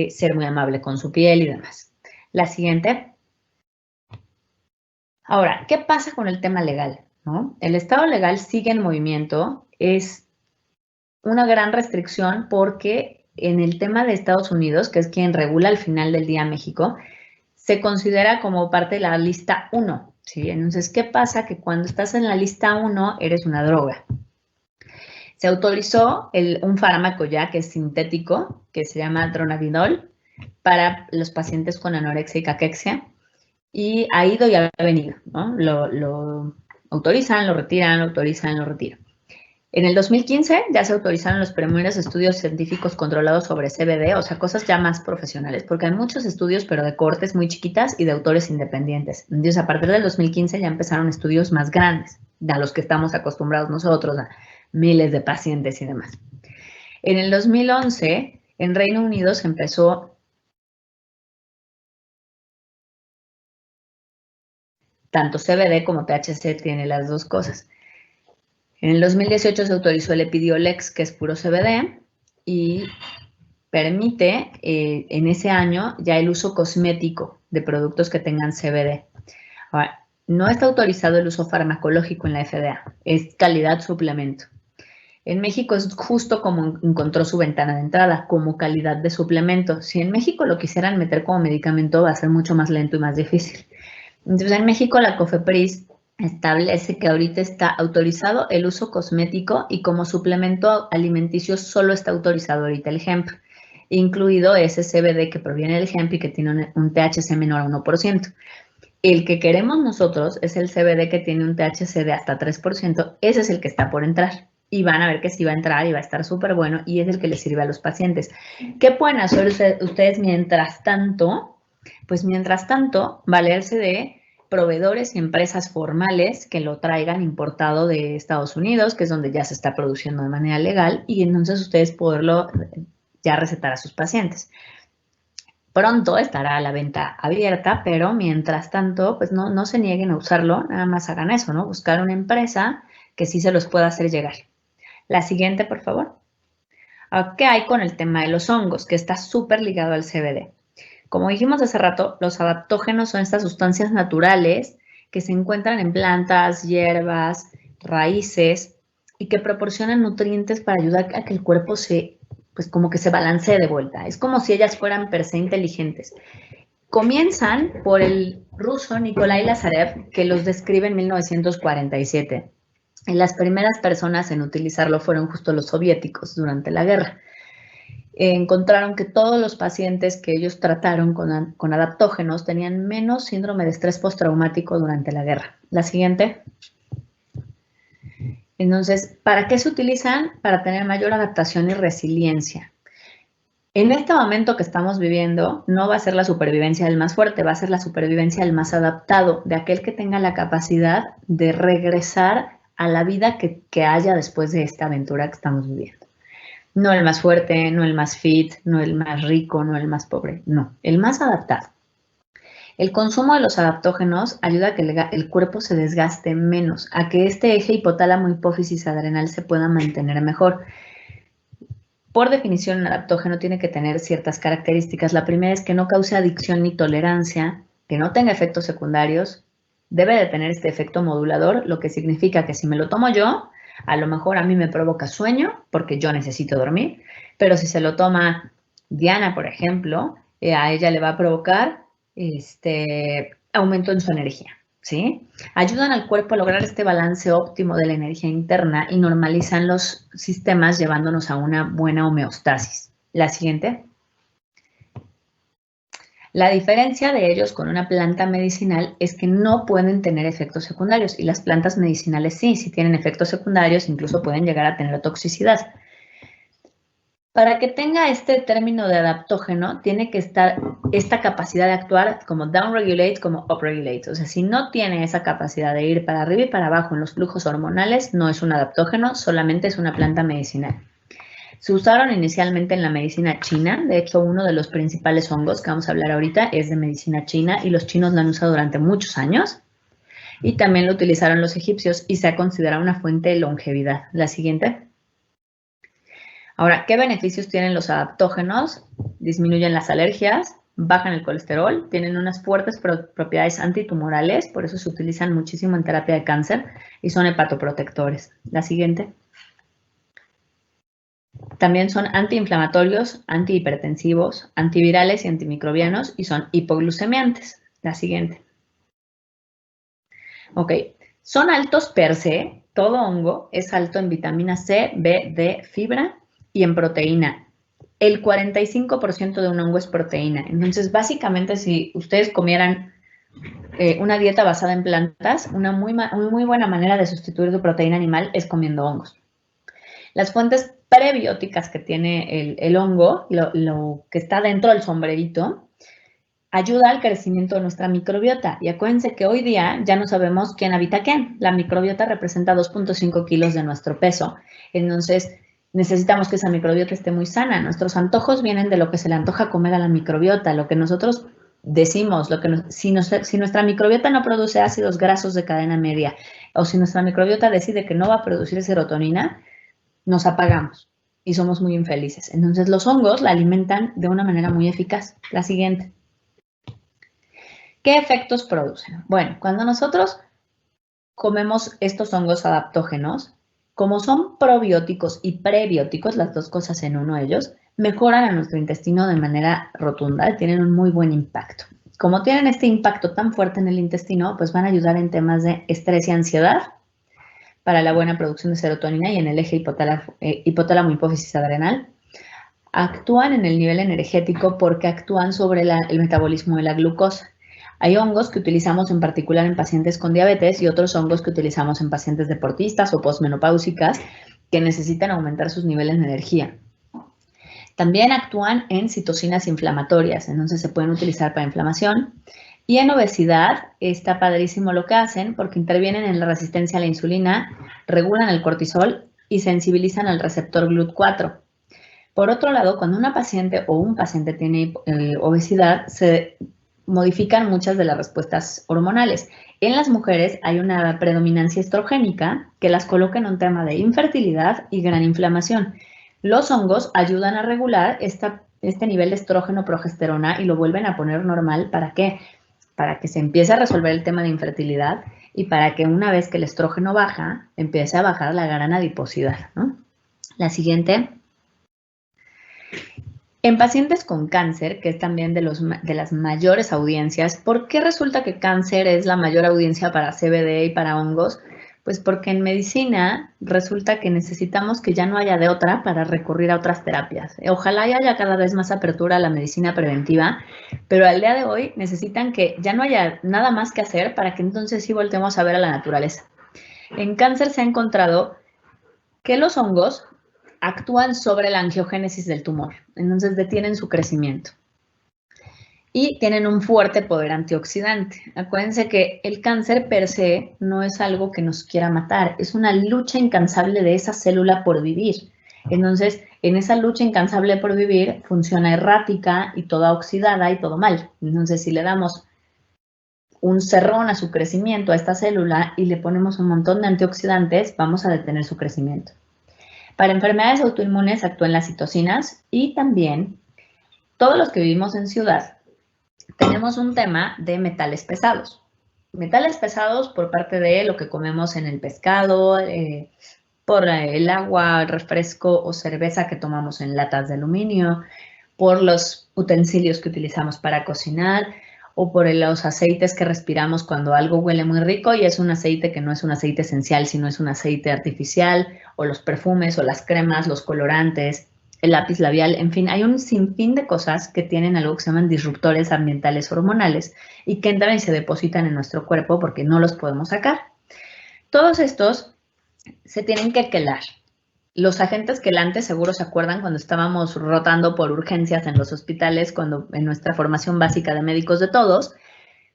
ser muy amable con su piel y demás. La siguiente. Ahora, ¿qué pasa con el tema legal? ¿No? El estado legal sigue en movimiento, es una gran restricción porque en el tema de Estados Unidos, que es quien regula al final del día México, se considera como parte de la lista 1, ¿sí? Entonces, ¿qué pasa? Que cuando estás en la lista 1 eres una droga. Se autorizó un fármaco ya que es sintético, que se llama dronabinol, para los pacientes con anorexia y caquexia, y ha ido y ha venido, ¿no? Lo autorizan, lo retiran, lo autorizan, lo retiran. En el 2015 ya se autorizaron los primeros estudios científicos controlados sobre CBD, o sea, cosas ya más profesionales, porque hay muchos estudios, pero de cohortes muy chiquitas y de autores independientes. Entonces, a partir del 2015 ya empezaron estudios más grandes, a los que estamos acostumbrados nosotros, a miles de pacientes y demás. En el 2011, en Reino Unido se empezó tanto CBD como THC, tiene las dos cosas. En el 2018 se autorizó el Epidiolex, que es puro CBD, y permite en ese año ya el uso cosmético de productos que tengan CBD. Ahora, no está autorizado el uso farmacológico en la FDA, es calidad suplemento. En México es justo como encontró su ventana de entrada, como calidad de suplemento. Si en México lo quisieran meter como medicamento, va a ser mucho más lento y más difícil. Entonces, en México la COFEPRIS establece que ahorita está autorizado el uso cosmético y como suplemento alimenticio solo está autorizado ahorita el hemp, incluido ese CBD que proviene del hemp y que tiene un THC menor a 1%. El que queremos nosotros es el CBD que tiene un THC de hasta 3%, ese es el que está por entrar. Y van a ver que sí va a entrar y va a estar súper bueno y es el que les sirve a los pacientes. ¿Qué pueden hacer ustedes mientras tanto? Pues mientras tanto, valerse de proveedores y empresas formales que lo traigan importado de Estados Unidos, que es donde ya se está produciendo de manera legal, y entonces ustedes poderlo ya recetar a sus pacientes. Pronto estará a la venta abierta, pero mientras tanto, pues no se nieguen a usarlo, nada más hagan eso, ¿no? Buscar una empresa que sí se los pueda hacer llegar. La siguiente, por favor. ¿Qué hay con el tema de los hongos? Que está súper ligado al CBD. Como dijimos hace rato, los adaptógenos son estas sustancias naturales que se encuentran en plantas, hierbas, raíces y que proporcionan nutrientes para ayudar a que el cuerpo pues como que se balancee de vuelta. Es como si ellas fueran per se inteligentes. Comienzan por el ruso Nikolai Lazarev, que los describe en 1947. Y las primeras personas en utilizarlo fueron justo los soviéticos durante la guerra. Encontraron que todos los pacientes que ellos trataron con adaptógenos tenían menos síndrome de estrés postraumático durante la guerra. La siguiente. Entonces, ¿para qué se utilizan? Para tener mayor adaptación y resiliencia. En este momento que estamos viviendo, no va a ser la supervivencia del más fuerte, va a ser la supervivencia del más adaptado, de aquel que tenga la capacidad de regresar a la vida que haya después de esta aventura que estamos viviendo. No el más fuerte, no el más fit, no el más rico, no el más pobre, no, el más adaptado. El consumo de los adaptógenos ayuda a que el cuerpo se desgaste menos, a que este eje hipotálamo-hipófisis adrenal se pueda mantener mejor. Por definición, un adaptógeno tiene que tener ciertas características. La primera es que no cause adicción ni tolerancia, que no tenga efectos secundarios, debe de tener este efecto modulador, lo que significa que si me lo tomo yo, a lo mejor a mí me provoca sueño porque yo necesito dormir, pero si se lo toma Diana, por ejemplo, a ella le va a provocar aumento en su energía, ¿sí? Ayudan al cuerpo a lograr este balance óptimo de la energía interna y normalizan los sistemas llevándonos a una buena homeostasis. La siguiente. La diferencia de ellos con una planta medicinal es que no pueden tener efectos secundarios y las plantas medicinales sí tienen efectos secundarios, incluso pueden llegar a tener toxicidad. Para que tenga este término de adaptógeno, tiene que estar esta capacidad de actuar como downregulate, como upregulate. O sea, si no tiene esa capacidad de ir para arriba y para abajo en los flujos hormonales, no es un adaptógeno, solamente es una planta medicinal. Se usaron inicialmente en la medicina china. De hecho, uno de los principales hongos que vamos a hablar ahorita es de medicina china y los chinos lo han usado durante muchos años. Y también lo utilizaron los egipcios y se ha considerado una fuente de longevidad. La siguiente. Ahora, ¿qué beneficios tienen los adaptógenos? Disminuyen las alergias, bajan el colesterol, tienen unas fuertes propiedades antitumorales, por eso se utilizan muchísimo en terapia de cáncer y son hepatoprotectores. La siguiente. También son antiinflamatorios, antihipertensivos, antivirales y antimicrobianos y son hipoglucemiantes. La siguiente. Ok, son altos per se, todo hongo es alto en vitamina C, B, D, fibra y en proteína. El 45% de un hongo es proteína. Entonces, básicamente, si ustedes comieran una dieta basada en plantas, una muy buena manera de sustituir tu proteína animal es comiendo hongos. Las fuentes prebióticas que tiene el hongo, lo que está dentro del sombrerito, ayuda al crecimiento de nuestra microbiota. Y acuérdense que hoy día ya no sabemos quién habita qué. La microbiota representa 2.5 kilos de nuestro peso. Entonces, necesitamos que esa microbiota esté muy sana. Nuestros antojos vienen de lo que se le antoja comer a la microbiota, lo que nosotros decimos, si nuestra microbiota no produce ácidos grasos de cadena media o si nuestra microbiota decide que no va a producir serotonina, nos apagamos y somos muy infelices. Entonces, los hongos la alimentan de una manera muy eficaz. La siguiente. ¿Qué efectos producen? Bueno, cuando nosotros comemos estos hongos adaptógenos, como son probióticos y prebióticos, las dos cosas en uno de ellos, mejoran a nuestro intestino de manera rotunda, tienen un muy buen impacto. Como tienen este impacto tan fuerte en el intestino, pues van a ayudar en temas de estrés y ansiedad, para la buena producción de serotonina y en el eje hipotálamo-hipófisis adrenal. Actúan en el nivel energético porque actúan sobre el metabolismo de la glucosa. Hay hongos que utilizamos en particular en pacientes con diabetes y otros hongos que utilizamos en pacientes deportistas o posmenopáusicas que necesitan aumentar sus niveles de energía. También actúan en citocinas inflamatorias, entonces se pueden utilizar para inflamación. Y en obesidad está padrísimo lo que hacen porque intervienen en la resistencia a la insulina, regulan el cortisol y sensibilizan al receptor GLUT4. Por otro lado, cuando una paciente o un paciente tiene obesidad, se modifican muchas de las respuestas hormonales. En las mujeres hay una predominancia estrogénica que las coloca en un tema de infertilidad y gran inflamación. Los hongos ayudan a regular este nivel de estrógeno-progesterona y lo vuelven a poner normal. ¿Para qué? Para que se empiece a resolver el tema de infertilidad y para que una vez que el estrógeno baja, empiece a bajar la gran adiposidad, ¿no? La siguiente. En pacientes con cáncer, que es también de las mayores audiencias, ¿por qué resulta que cáncer es la mayor audiencia para CBD y para hongos? Pues porque en medicina resulta que necesitamos que ya no haya de otra para recurrir a otras terapias. Ojalá haya cada vez más apertura a la medicina preventiva, pero al día de hoy necesitan que ya no haya nada más que hacer para que entonces sí voltemos a ver a la naturaleza. En cáncer se ha encontrado que los hongos actúan sobre la angiogénesis del tumor, entonces detienen su crecimiento. Y tienen un fuerte poder antioxidante. Acuérdense que el cáncer per se no es algo que nos quiera matar, es una lucha incansable de esa célula por vivir. Entonces, en esa lucha incansable por vivir, funciona errática y toda oxidada y todo mal. Entonces, si le damos un cerrón a su crecimiento a esta célula y le ponemos un montón de antioxidantes, vamos a detener su crecimiento. Para enfermedades autoinmunes actúan las citocinas y también todos los que vivimos en ciudad tenemos un tema de metales pesados. Metales pesados por parte de lo que comemos en el pescado, por el agua, refresco o cerveza que tomamos en latas de aluminio, por los utensilios que utilizamos para cocinar o por los aceites que respiramos cuando algo huele muy rico y es un aceite que no es un aceite esencial, sino es un aceite artificial, o los perfumes o las cremas, los colorantes, el lápiz labial, en fin, hay un sinfín de cosas que tienen algo que se llaman disruptores ambientales hormonales y que entran y se depositan en nuestro cuerpo porque no los podemos sacar. Todos estos se tienen que quelar. Los agentes quelantes seguro se acuerdan cuando estábamos rotando por urgencias en los hospitales, cuando en nuestra formación básica de médicos de todos,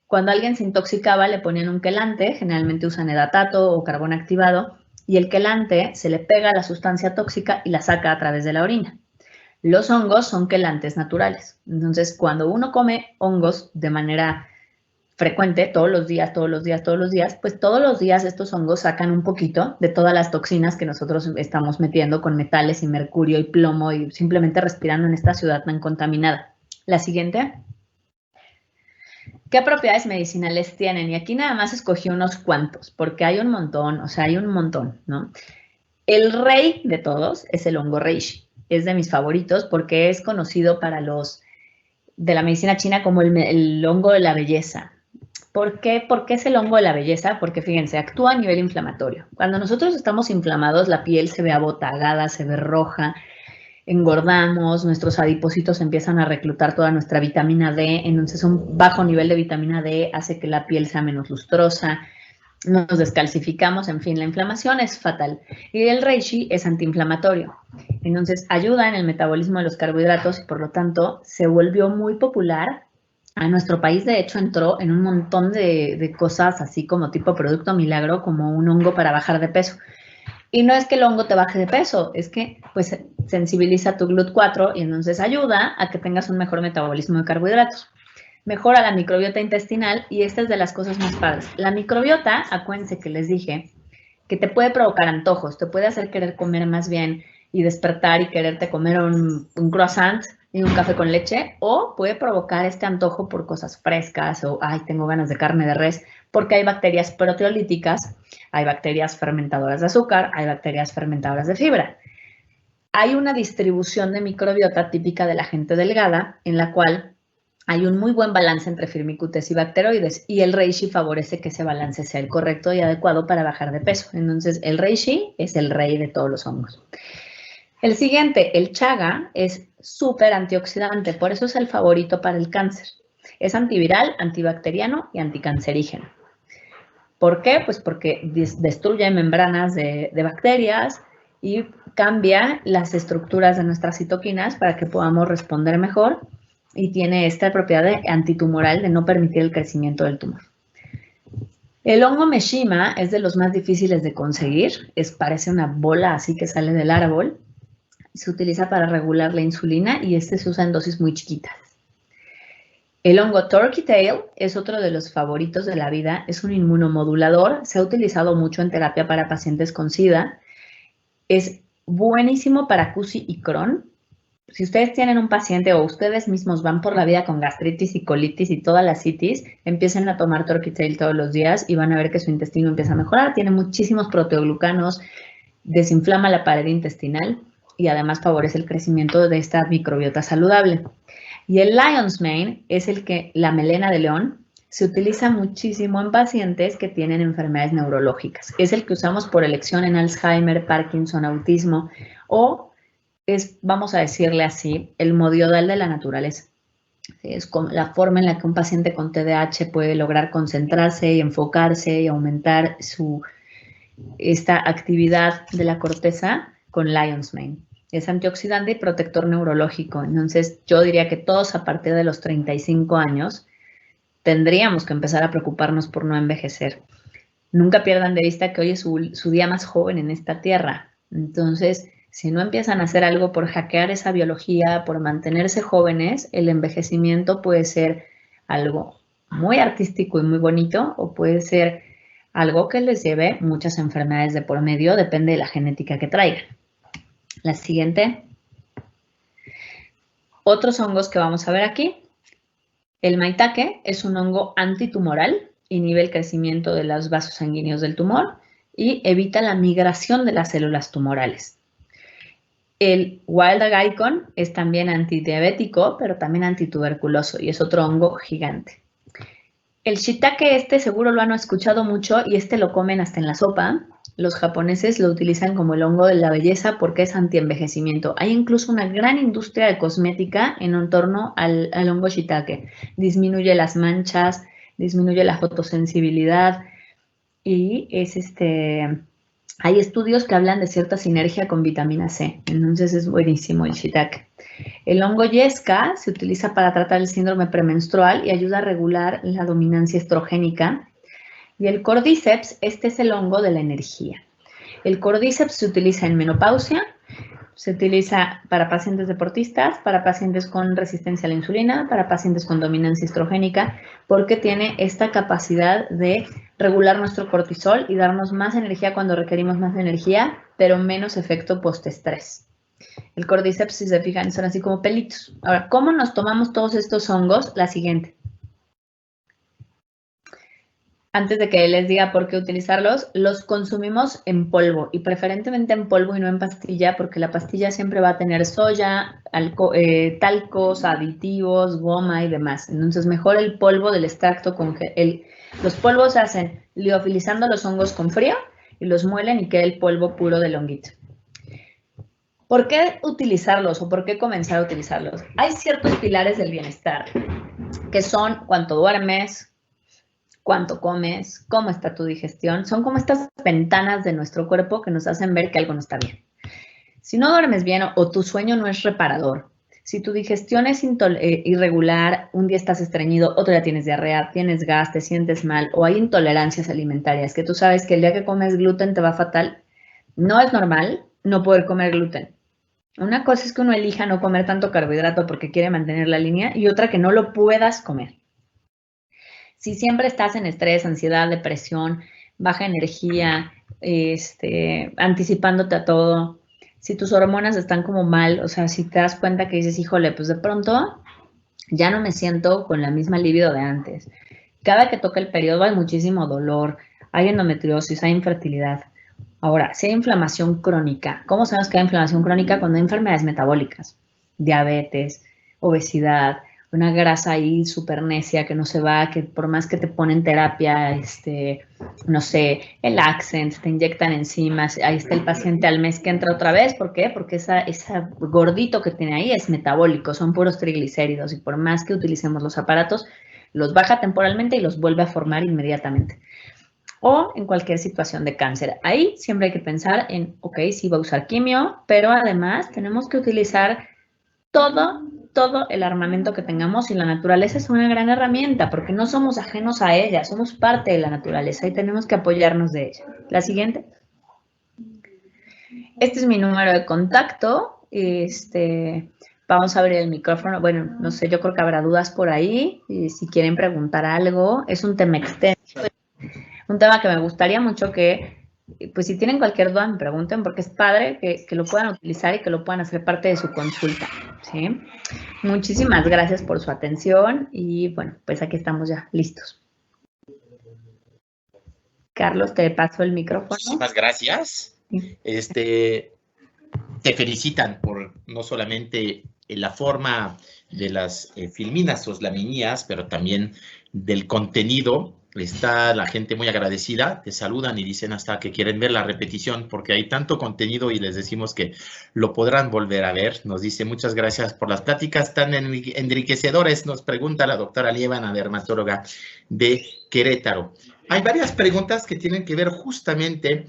cuando alguien se intoxicaba le ponían un quelante, generalmente usan edatato o carbón activado, y el quelante se le pega a la sustancia tóxica y la saca a través de la orina. Los hongos son quelantes naturales. Entonces, cuando uno come hongos de manera frecuente, todos los días, pues todos los días estos hongos sacan un poquito de todas las toxinas que nosotros estamos metiendo con metales y mercurio y plomo y simplemente respirando en esta ciudad tan contaminada. La siguiente. ¿Qué propiedades medicinales tienen? Y aquí nada más escogí unos cuantos, porque hay un montón, ¿no? El rey de todos es el hongo reishi. Es de mis favoritos porque es conocido para los de la medicina china como el hongo de la belleza. ¿Por qué? ¿Por qué es el hongo de la belleza? Porque fíjense, actúa a nivel inflamatorio. Cuando nosotros estamos inflamados, la piel se ve abotagada, se ve roja, engordamos, nuestros adipocitos empiezan a reclutar toda nuestra vitamina D, entonces un bajo nivel de vitamina D hace que la piel sea menos lustrosa, nos descalcificamos, en fin, la inflamación es fatal. Y el reishi es antiinflamatorio, entonces ayuda en el metabolismo de los carbohidratos y por lo tanto se volvió muy popular. A nuestro país, de hecho, entró en un montón de cosas así como tipo producto milagro, como un hongo para bajar de peso. Y no es que el hongo te baje de peso, es que pues sensibiliza tu GLUT4 y entonces ayuda a que tengas un mejor metabolismo de carbohidratos. Mejora la microbiota intestinal y esta es de las cosas más padres. La microbiota, acuérdense que les dije, que te puede provocar antojos, te puede hacer querer comer más bien y despertar y quererte comer un croissant y un café con leche, o puede provocar este antojo por cosas frescas o, ay, tengo ganas de carne de res, porque hay bacterias proteolíticas, hay bacterias fermentadoras de azúcar, hay bacterias fermentadoras de fibra. Hay una distribución de microbiota típica de la gente delgada, en la cual hay un muy buen balance entre firmicutes y bacteroides, y el reishi favorece que ese balance sea el correcto y adecuado para bajar de peso. Entonces, el reishi es el rey de todos los hongos. El siguiente, el chaga, es súper antioxidante, por eso es el favorito para el cáncer. Es antiviral, antibacteriano y anticancerígeno. ¿Por qué? Pues porque destruye membranas de bacterias y cambia las estructuras de nuestras citoquinas para que podamos responder mejor y tiene esta propiedad de antitumoral de no permitir el crecimiento del tumor. El hongo Meshima es de los más difíciles de conseguir, parece una bola así que sale del árbol. Se utiliza para regular la insulina y se usa en dosis muy chiquitas. El hongo Turkey Tail es otro de los favoritos de la vida, es un inmunomodulador, se ha utilizado mucho en terapia para pacientes con SIDA, es buenísimo para CUSI y Crohn. Si ustedes tienen un paciente o ustedes mismos van por la vida con gastritis y colitis y toda la citis, empiecen a tomar Turkey Tail todos los días y van a ver que su intestino empieza a mejorar, tiene muchísimos proteoglucanos, desinflama la pared intestinal y además favorece el crecimiento de esta microbiota saludable. Y el Lion's Mane es la melena de león, se utiliza muchísimo en pacientes que tienen enfermedades neurológicas. Es el que usamos por elección en Alzheimer, Parkinson, autismo o es, vamos a decirle así, el modiodal de la naturaleza. Es la forma en la que un paciente con TDAH puede lograr concentrarse y enfocarse y aumentar esta actividad de la corteza con Lion's Mane. Es antioxidante y protector neurológico. Entonces, yo diría que todos a partir de los 35 años tendríamos que empezar a preocuparnos por no envejecer. Nunca pierdan de vista que hoy es su día más joven en esta tierra. Entonces, si no empiezan a hacer algo por hackear esa biología, por mantenerse jóvenes, el envejecimiento puede ser algo muy artístico y muy bonito o puede ser algo que les lleve muchas enfermedades de por medio, depende de la genética que traigan. La siguiente. Otros hongos que vamos a ver aquí. El maitake es un hongo antitumoral, inhibe el crecimiento de los vasos sanguíneos del tumor y evita la migración de las células tumorales. El wild agaricon es también antidiabético, pero también antituberculoso y es otro hongo gigante. El shiitake seguro lo han escuchado mucho y lo comen hasta en la sopa. Los japoneses lo utilizan como el hongo de la belleza porque es antienvejecimiento. Hay incluso una gran industria de cosmética en torno al hongo shiitake. Disminuye las manchas, disminuye la fotosensibilidad y hay estudios que hablan de cierta sinergia con vitamina C. Entonces es buenísimo el shiitake. El hongo yesca se utiliza para tratar el síndrome premenstrual y ayuda a regular la dominancia estrogénica. Y el cordyceps, es el hongo de la energía. El Cordyceps se utiliza en menopausia, se utiliza para pacientes deportistas, para pacientes con resistencia a la insulina, para pacientes con dominancia estrogénica, porque tiene esta capacidad de regular nuestro cortisol y darnos más energía cuando requerimos más energía, pero menos efecto postestrés. El Cordyceps, si se fijan, son así como pelitos. Ahora, ¿cómo nos tomamos todos estos hongos? La siguiente. Antes de que les diga por qué utilizarlos, los consumimos en polvo y preferentemente en polvo y no en pastilla, porque la pastilla siempre va a tener soya, talcos, aditivos, goma y demás. Entonces, mejor el polvo del extracto con los polvos se hacen liofilizando los hongos con frío y los muelen y queda el polvo puro del honguito. ¿Por qué utilizarlos o por qué comenzar a utilizarlos? Hay ciertos pilares del bienestar que son cuánto duermes, cuánto comes, cómo está tu digestión. Son como estas ventanas de nuestro cuerpo que nos hacen ver que algo no está bien. Si no duermes bien o tu sueño no es reparador, si tu digestión es irregular, un día estás estreñido, otro día tienes diarrea, tienes gas, te sientes mal o hay intolerancias alimentarias, que tú sabes que el día que comes gluten te va fatal, no es normal no poder comer gluten. Una cosa es que uno elija no comer tanto carbohidrato porque quiere mantener la línea y otra que no lo puedas comer. Si siempre estás en estrés, ansiedad, depresión, baja energía, anticipándote a todo, si tus hormonas están como mal, o sea, si te das cuenta que dices, híjole, pues de pronto ya no me siento con la misma libido de antes. Cada que toca el periodo hay muchísimo dolor, hay endometriosis, hay infertilidad. Ahora, si hay inflamación crónica, ¿cómo sabemos que hay inflamación crónica? Cuando hay enfermedades metabólicas, diabetes, obesidad, una grasa ahí súper necia que no se va, que por más que te ponen terapia, no sé, el Accent, te inyectan enzimas, ahí está el paciente al mes que entra otra vez. ¿Por qué? Porque esa gordito que tiene ahí es metabólico, son puros triglicéridos y por más que utilicemos los aparatos, los baja temporalmente y los vuelve a formar inmediatamente. O en cualquier situación de cáncer. Ahí siempre hay que pensar en, ok, sí va a usar quimio, pero además tenemos que utilizar todo el armamento que tengamos y la naturaleza es una gran herramienta porque no somos ajenos a ella, somos parte de la naturaleza y tenemos que apoyarnos de ella. La siguiente. Este es mi número de contacto. Vamos a abrir el micrófono. Bueno, no sé, yo creo que habrá dudas por ahí. Si quieren preguntar algo, es un tema extenso. Un tema que me gustaría mucho que, pues si tienen cualquier duda, me pregunten, porque es padre que lo puedan utilizar y que lo puedan hacer parte de su consulta, ¿sí? Muchísimas gracias por su atención y, bueno, pues aquí estamos ya listos. Carlos, te paso el micrófono. Muchísimas gracias. Sí. Te felicitan por no solamente la forma de las filminas o laminías, pero también del contenido. Está la gente muy agradecida, te saludan y dicen hasta que quieren ver la repetición porque hay tanto contenido y les decimos que lo podrán volver a ver. Nos dice muchas gracias por las pláticas tan enriquecedoras, nos pregunta la doctora Lievana, dermatóloga de Querétaro. Hay varias preguntas que tienen que ver justamente,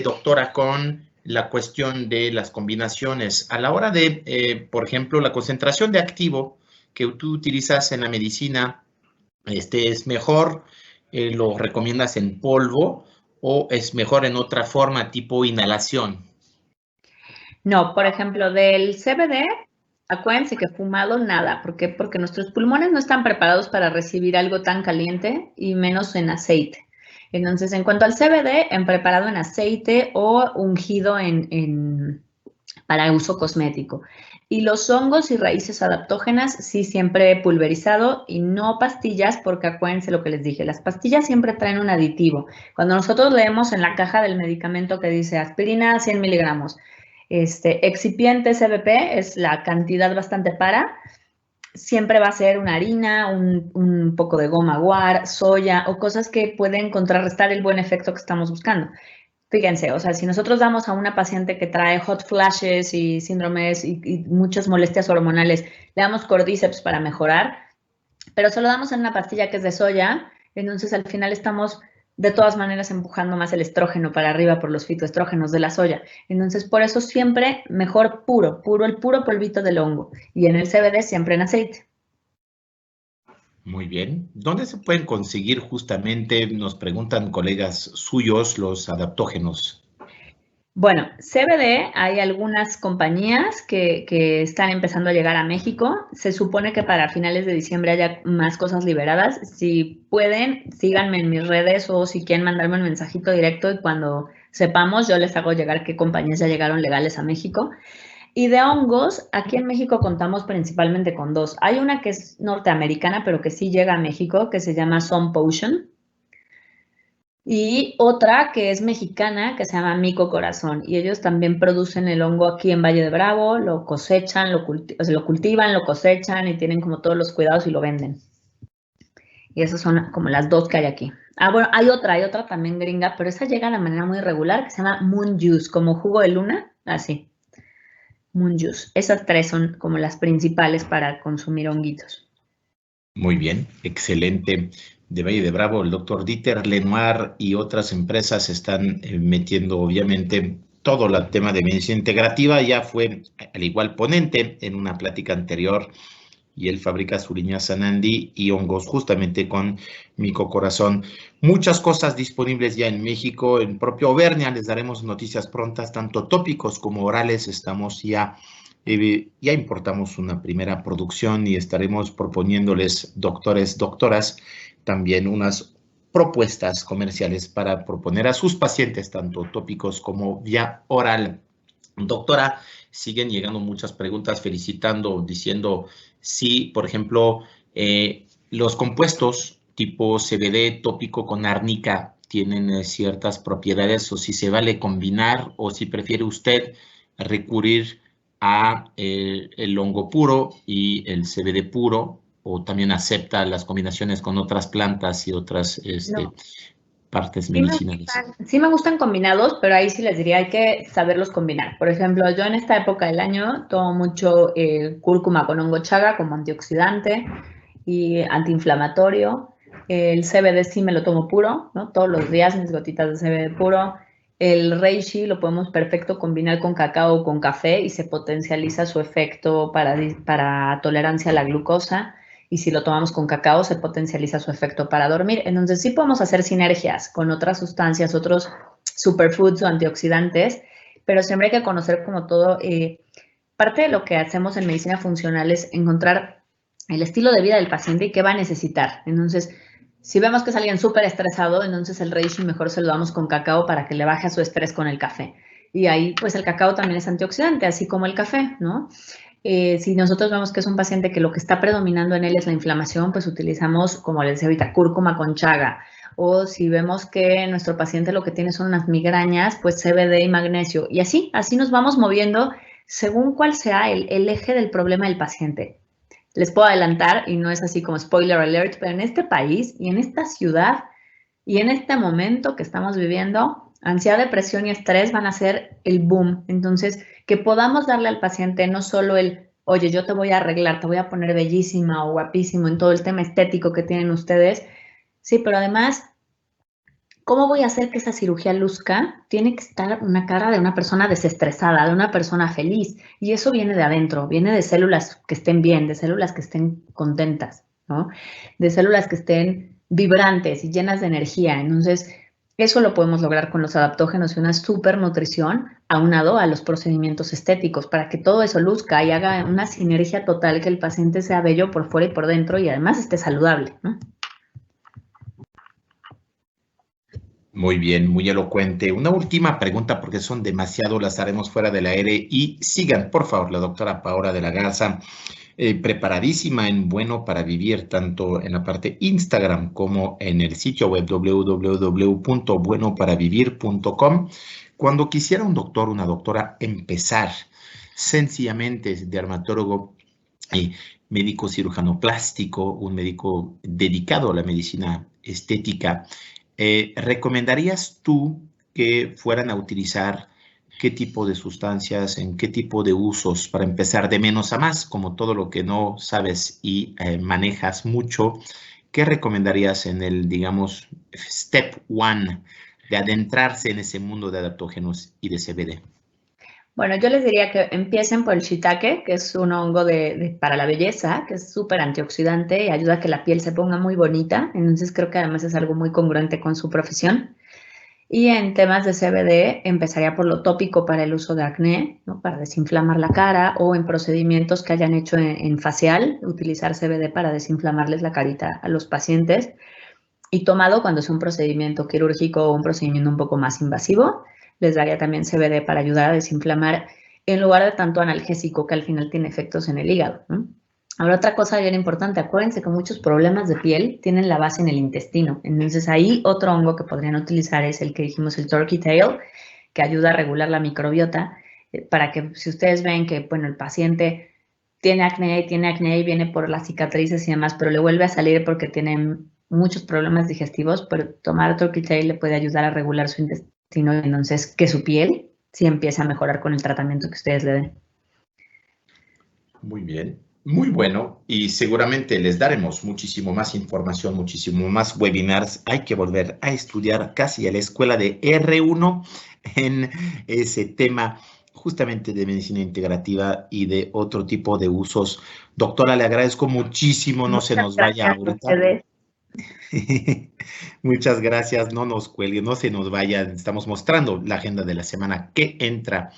doctora, con la cuestión de las combinaciones. A la hora de, por ejemplo, la concentración de activo que tú utilizas en la medicina, ¿es mejor, lo recomiendas en polvo o es mejor en otra forma tipo inhalación? No, por ejemplo, del CBD, acuérdense que fumado nada. ¿Por qué? Porque nuestros pulmones no están preparados para recibir algo tan caliente y menos en aceite. Entonces, en cuanto al CBD, en preparado en aceite o ungido para uso cosmético. Y los hongos y raíces adaptógenas, sí, siempre pulverizado y no pastillas, porque acuérdense lo que les dije, las pastillas siempre traen un aditivo. Cuando nosotros leemos en la caja del medicamento que dice aspirina 100 miligramos, excipiente CBP es la cantidad bastante para, siempre va a ser una harina, un poco de goma guar, soya o cosas que pueden contrarrestar el buen efecto que estamos buscando. Fíjense, o sea, si nosotros damos a una paciente que trae hot flashes y síndromes y muchas molestias hormonales, le damos Cordyceps para mejorar, pero se lo damos en una pastilla que es de soya, entonces al final estamos de todas maneras empujando más el estrógeno para arriba por los fitoestrógenos de la soya. Entonces, por eso siempre mejor el puro polvito del hongo. Y en el CBD siempre en aceite. Muy bien. ¿Dónde se pueden conseguir justamente, nos preguntan colegas suyos, los adaptógenos? Bueno, CBD, hay algunas compañías que están empezando a llegar a México. Se supone que para finales de diciembre haya más cosas liberadas. Si pueden, síganme en mis redes o si quieren mandarme un mensajito directo y cuando sepamos yo les hago llegar qué compañías ya llegaron legales a México. Y de hongos, aquí en México contamos principalmente con dos. Hay una que es norteamericana, pero que sí llega a México, que se llama Sun Potion. Y otra que es mexicana, que se llama Mico Corazón. Y ellos también producen el hongo aquí en Valle de Bravo, lo cosechan, lo cultivan, lo cosechan y tienen como todos los cuidados y lo venden. Y esas son como las dos que hay aquí. Ah, bueno, hay otra también gringa, pero esa llega de manera muy regular, que se llama Moon Juice, como jugo de luna, así. Moon Juice. Esas tres son como las principales para consumir honguitos. Muy bien, excelente. De Valle de Bravo, el doctor Dieter Lenoir y otras empresas están metiendo, obviamente, todo el tema de medicina integrativa. Ya fue, al igual, ponente en una plática anterior y él fabrica suriña sanandi y hongos justamente con Mico Corazón. Muchas cosas disponibles ya en México. En propio Auvernia les daremos noticias prontas, tanto tópicos como orales. Estamos ya importamos una primera producción y estaremos proponiéndoles, doctores, doctoras, también unas propuestas comerciales para proponer a sus pacientes, tanto tópicos como vía oral. Doctora, siguen llegando muchas preguntas felicitando, diciendo si, por ejemplo, los compuestos tipo CBD tópico con árnica tienen ciertas propiedades o si se vale combinar o si prefiere usted recurrir a el hongo puro y el CBD puro o también acepta las combinaciones con otras plantas y otras partes medicinales. Sí me gustan combinados, pero ahí sí les diría hay que saberlos combinar. Por ejemplo, yo en esta época del año tomo mucho cúrcuma con hongo chaga como antioxidante y antiinflamatorio. El CBD sí me lo tomo puro, ¿no? Todos los días mis gotitas de CBD puro. El reishi lo podemos perfecto combinar con cacao o con café y se potencializa su efecto para tolerancia a la glucosa. Y si lo tomamos con cacao, se potencializa su efecto para dormir. Entonces, sí podemos hacer sinergias con otras sustancias, otros superfoods o antioxidantes, pero siempre hay que conocer como todo. Parte de lo que hacemos en medicina funcional es encontrar el estilo de vida del paciente y qué va a necesitar. Entonces, si vemos que es alguien súper estresado, entonces el reishi mejor se lo damos con cacao para que le baje a su estrés con el café. Y ahí, pues el cacao también es antioxidante, así como el café, ¿no? Si nosotros vemos que es un paciente que lo que está predominando en él es la inflamación, pues utilizamos, como les decía ahorita, cúrcuma con chaga. O si vemos que nuestro paciente lo que tiene son unas migrañas, pues CBD y magnesio. Y así nos vamos moviendo según cuál sea el eje del problema del paciente. Les puedo adelantar, y no es así como spoiler alert, pero en este país y en esta ciudad y en este momento que estamos viviendo, ansiedad, depresión y estrés van a ser el boom. Entonces, que podamos darle al paciente no solo el, oye, yo te voy a arreglar, te voy a poner bellísima o guapísimo en todo el tema estético que tienen ustedes. Sí, pero además, ¿cómo voy a hacer que esa cirugía luzca? Tiene que estar una cara de una persona desestresada, de una persona feliz. Y eso viene de adentro, viene de células que estén bien, de células que estén contentas, ¿no? De células que estén vibrantes y llenas de energía. Entonces, eso lo podemos lograr con los adaptógenos y una supernutrición aunado a los procedimientos estéticos para que todo eso luzca y haga una sinergia total, que el paciente sea bello por fuera y por dentro y además esté saludable, ¿no? Muy bien, muy elocuente. Una última pregunta porque son demasiado, las haremos fuera del aire y sigan, por favor, la doctora Paola de la Garza, preparadísima en Bueno para Vivir, tanto en la parte Instagram como en el sitio web www.buenoparavivir.com. Cuando quisiera un doctor, una doctora empezar sencillamente dermatólogo, médico cirujano plástico, un médico dedicado a la medicina estética, ¿recomendarías tú que fueran a utilizar qué tipo de sustancias, en qué tipo de usos para empezar de menos a más, como todo lo que no sabes y manejas mucho? ¿Qué recomendarías en el, digamos, step one de adentrarse en ese mundo de adaptógenos y de CBD? Bueno, yo les diría que empiecen por el shiitake, que es un hongo para la belleza, que es súper antioxidante y ayuda a que la piel se ponga muy bonita. Entonces creo que además es algo muy congruente con su profesión. Y en temas de CBD, empezaría por lo tópico para el uso de acné, ¿no? Para desinflamar la cara, o en procedimientos que hayan hecho en facial, utilizar CBD para desinflamarles la carita a los pacientes. Y tomado cuando es un procedimiento quirúrgico o un procedimiento un poco más invasivo, les daría también CBD para ayudar a desinflamar en lugar de tanto analgésico que al final tiene efectos en el hígado, ¿no? Ahora, otra cosa bien importante, acuérdense que muchos problemas de piel tienen la base en el intestino. Entonces, ahí otro hongo que podrían utilizar es el que dijimos, el turkey tail, que ayuda a regular la microbiota, para que si ustedes ven que, bueno, el paciente tiene acné y viene por las cicatrices y demás, pero le vuelve a salir porque tiene muchos problemas digestivos, pero tomar turkey tail le puede ayudar a regular su intestino y entonces que su piel sí empiece a mejorar con el tratamiento que ustedes le den. Muy bien, muy bueno, y seguramente les daremos muchísimo más información, muchísimo más webinars. Hay que volver a estudiar casi a la escuela de R1 en ese tema justamente de medicina integrativa y de otro tipo de usos. Doctora, le agradezco muchísimo, no se nos vaya ahorita. Muchas gracias, no nos cuelgue, no se nos vaya, estamos mostrando la agenda de la semana que entra.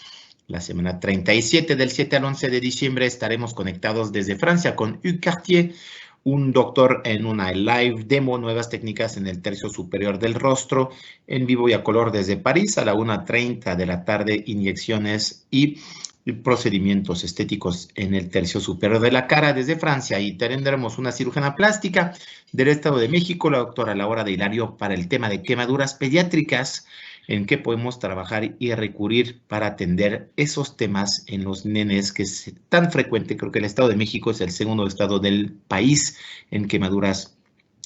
La semana 37 del 7 al 11 de diciembre estaremos conectados desde Francia con Hugues Cartier, un doctor en una live demo, nuevas técnicas en el tercio superior del rostro, en vivo y a color desde París a la 1:30 de la tarde, inyecciones y procedimientos estéticos en el tercio superior de la cara desde Francia. Y tendremos una cirujana plástica del Estado de México, la doctora Laura de Hilario, para el tema de quemaduras pediátricas, en qué podemos trabajar y recurrir para atender esos temas en los nenes, que es tan frecuente. Creo que el Estado de México es el segundo estado del país en quemaduras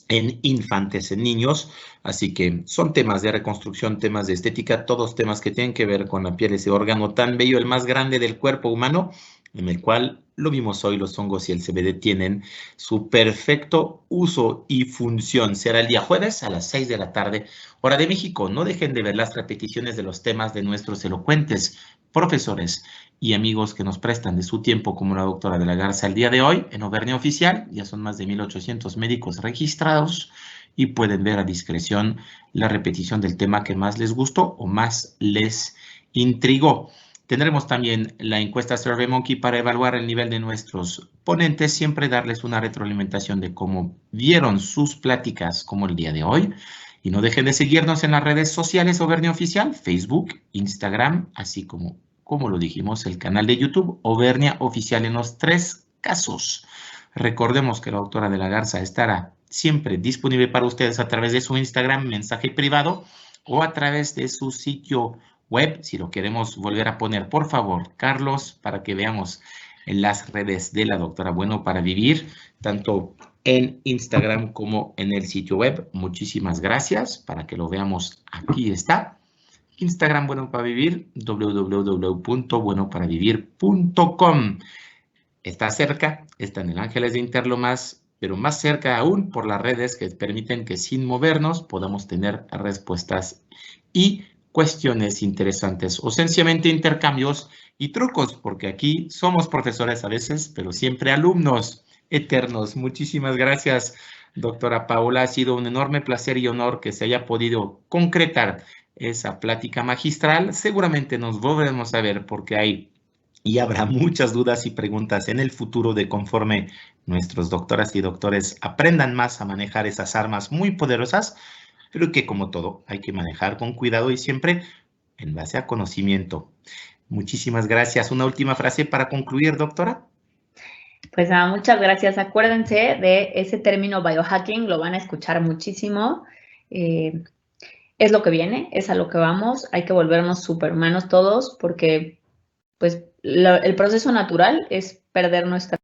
en infantes, en niños, así que son temas de reconstrucción, temas de estética, todos temas que tienen que ver con la piel, ese órgano tan bello, el más grande del cuerpo humano, en el cual lo vimos hoy, los hongos y el CBD tienen su perfecto uso y función. Será el día jueves a las 6 de la tarde, hora de México. No dejen de ver las repeticiones de los temas de nuestros elocuentes profesores y amigos que nos prestan de su tiempo, como la doctora de la Garza el día de hoy en Auvernia Oficial. Ya son más de 1,800 médicos registrados y pueden ver a discreción la repetición del tema que más les gustó o más les intrigó. Tendremos también la encuesta SurveyMonkey para evaluar el nivel de nuestros ponentes, siempre darles una retroalimentación de cómo vieron sus pláticas como el día de hoy. Y no dejen de seguirnos en las redes sociales Auvernia Oficial, Facebook, Instagram, así como lo dijimos, el canal de YouTube Auvernia Oficial en los 3 casos. Recordemos que la doctora de la Garza estará siempre disponible para ustedes a través de su Instagram, mensaje privado, o a través de su sitio web. Si lo queremos volver a poner, por favor, Carlos, para que veamos en las redes de la doctora Bueno para Vivir, tanto en Instagram como en el sitio web. Muchísimas gracias, para que lo veamos. Aquí está. Instagram Bueno para Vivir, www.buenoparavivir.com. Está cerca, está en el Ángeles de Interlomas, pero más cerca aún por las redes que permiten que sin movernos podamos tener respuestas y cuestiones interesantes, o sencillamente intercambios y trucos, porque aquí somos profesores a veces, pero siempre alumnos eternos. Muchísimas gracias, doctora Paola. Ha sido un enorme placer y honor que se haya podido concretar esa plática magistral. Seguramente nos volveremos a ver porque hay y habrá muchas dudas y preguntas en el futuro de conforme nuestros doctoras y doctores aprendan más a manejar esas armas muy poderosas, pero que como todo hay que manejar con cuidado y siempre en base a conocimiento. Muchísimas gracias. Una última frase para concluir, doctora. Pues nada, muchas gracias. Acuérdense de ese término biohacking, lo van a escuchar muchísimo. Es lo que viene, es a lo que vamos. Hay que volvernos superhumanos todos porque pues el proceso natural es perder nuestra